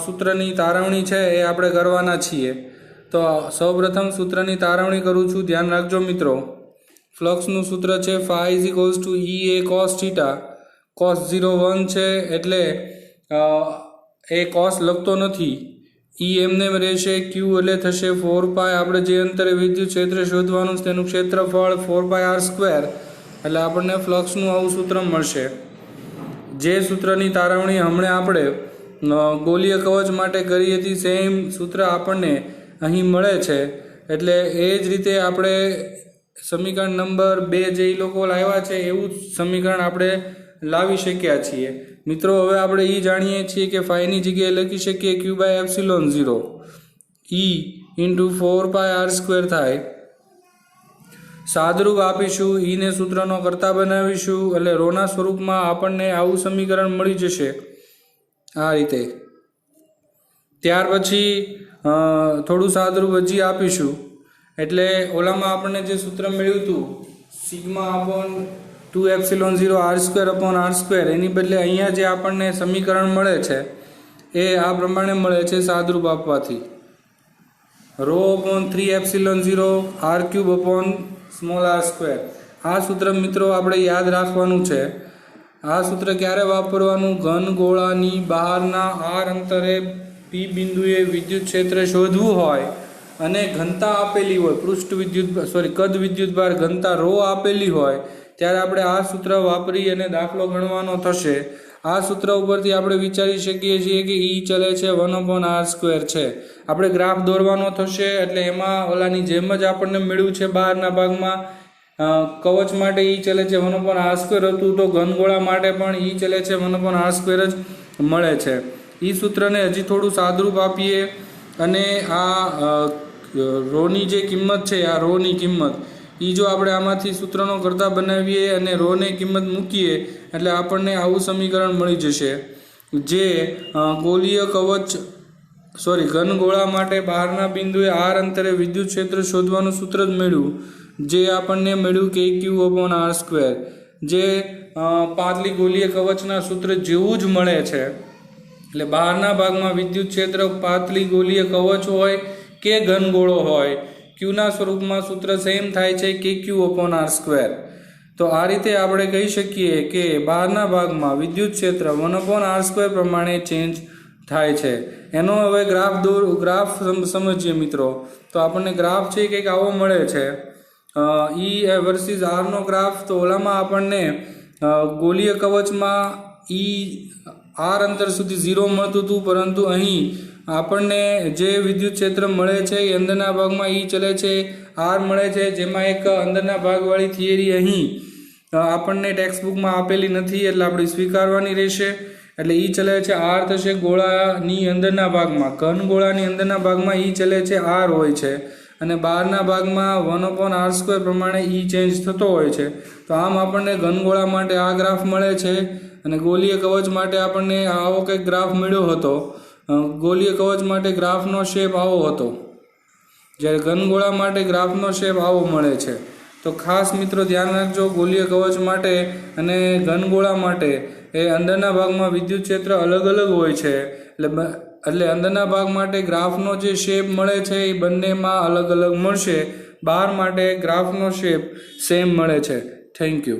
સૂત્રની તારવણી છે એ આપણે કરવાના છીએ। તો સૌપ્રથમ સૂત્રની તારવણી કરું છું, ધ્યાન રાખજો મિત્રો। ફ્લક્સનું સૂત્ર છે phi = EA cos θ, cos 0 1 છે એટલે એ કોસ લખતો નથી, ઈ એમને રહેશે, ક્યુ એટલે થશે 4 પાય, આપણે જે અંતરે વિદ્યુત ક્ષેત્ર શોધવાનું તેનું ક્ષેત્રફળ 4 પાય આર સ્ક્વેર, એટલે આપણને ફ્લક્સનું આવું સૂત્ર મળશે। જે સૂત્રની તારવણી હમણાં આપણે ગોલીય કવચ માટે કરી હતી સેમ સૂત્ર આપણને અહીં મળે છે, એટલે એ જ રીતે આપણે સમીકરણ નંબર 2 જે લોકો લાવ્યા છે એવું સમીકરણ આપણે લાવી શક્યા છીએ મિત્રો। હવે આપણે એ જાણીએ છીએ કે ફાઈની જગ્યાએ લખી શકીએ Q/ε0 E into 4 pi R square થાય। સાદરૂપ આપીશું, ઈને સૂત્રનો કરતા બનાવીશું એટલે રોના સ્વરૂપમાં આપણને આવું સમીકરણ મળી જશે આ રીતે। ત્યાર પછી થોડું સાદરૂપ હજી આપીશું એટલે ઓલામાં આપણને જે સૂત્ર મળ્યું હતું σ/2ε0 r² એની બદલે અહીંયા જે આપણને સમીકરણ મળે છે એ આ પ્રમાણે મળે છે સાદરૂપ આપવાથી ρ/3ε0 r³/r²। આ સૂત્ર મિત્રો આપણે યાદ રાખવાનું છે। આ સૂત્ર ક્યારે વાપરવાનું? ઘન ગોળાની બહારના આર અંતરે પી બિંદુએ વિદ્યુત ક્ષેત્ર શોધવું હોય અને ઘનતા આપેલી હોય, કદ વિદ્યુતભાર ઘનતા ρ આપેલી હોય ત્યારે આપણે આ સૂત્ર વાપરી અને દાખલો ગણવાનો થશે। આ સૂત્ર ઉપરથી આપણે વિચારી શકીએ છીએ કે ઈ ચલે છે 1/r² છે। આપણે ગ્રાફ દોરવાનો થશે એટલે એમાં ઓલાની જેમ જ આપણને મળ્યું છે બહારના ભાગમાં કવચ માટે ઈ ચલે છે 1/r² હતું, તો ઘનગોળા માટે પણ ઈ ચલે છે 1/r² જ મળે છે। ઈ સૂત્રને હજી થોડું સાદરૂપ આપીએ અને આ રોની જે કિંમત છે, આ રોની કિંમત એ જો આપણે આમાંથી સૂત્રનો કરતા બનાવીએ અને રોની કિંમત મૂકીએ એટલે આપણને આવું સમીકરણ મળી જશે જે ગોલીય કવચ ઘનગોળા માટે બહારના બિંદુએ આર અંતરે વિદ્યુત ક્ષેત્ર શોધવાનું સૂત્ર જ મળ્યું, જે આપણને મળ્યું KQ/r², જે પાતળી ગોલીય કવચના સૂત્ર જેવું જ મળે છે। એટલે બહારના ભાગમાં વિદ્યુત ક્ષેત્ર પાતળી ગોલીય કવચ હોય કે ઘનગોળો હોય, ક્યુના સ્વરૂપમાં સૂત્ર સેમ થાય છે KQ/r²। તો આ રીતે આપણે કહી શકીએ કે બહારના ભાગમાં વિદ્યુત ક્ષેત્ર 1/r² પ્રમાણે ચેન્જ થાય છે। એનો હવે ગ્રાફ સમજીએ મિત્રો। તો આપણને ગ્રાફ છે કંઈક આવો મળે છે, ઈ વર્સિસ આરનો ગ્રાફ। તો ઓલામાં આપણને ગોલીય કવચમાં ઈ આર અંતર સુધી 0 મળતું હતું, પરંતુ અહીં આપણને જે વિદ્યુત ક્ષેત્ર મળે છે એ અંદરના ભાગમાં ઈ ચલે છે આર મળે છે, જેમાં એક અંદરના ભાગવાળી થિયરી અહીં આપણને ટેક્સ્ટ બુકમાં આપેલી નથી એટલે આપણે સ્વીકારવાની રહેશે। એટલે ઈ ચલે છે આર થશે ગોળાની અંદરના ભાગમાં, ઘન ગોળાની અંદરના ભાગમાં ઈ ચલે છે આર હોય છે અને બહારના ભાગમાં 1/r² પ્રમાણે ઈ ચેન્જ થતો હોય છે। તો આમ આપણને ઘનગોળા માટે આ ગ્રાફ મળે છે અને ગોલીય કવચ માટે આપણને આવો કંઈક ગ્રાફ મળ્યો હતો। ગોલીય કવચ માટે ગ્રાફનો શેપ આવો હતો, જ્યારે ઘનગોળા માટે ગ્રાફનો શેપ આવો મળે છે। તો ખાસ મિત્રો ધ્યાન રાખજો, ગોલીય કવચ માટે અને ઘનગોળા માટે એ અંદરના ભાગમાં વિદ્યુત ક્ષેત્ર અલગ અલગ હોય છે, એટલે અંદરના ભાગ માટે ગ્રાફનો જે શેપ મળે છે એ બંનેમાં અલગ અલગ મળશે, બહાર માટે ગ્રાફનો શેપ સેમ મળે છે। Thank you.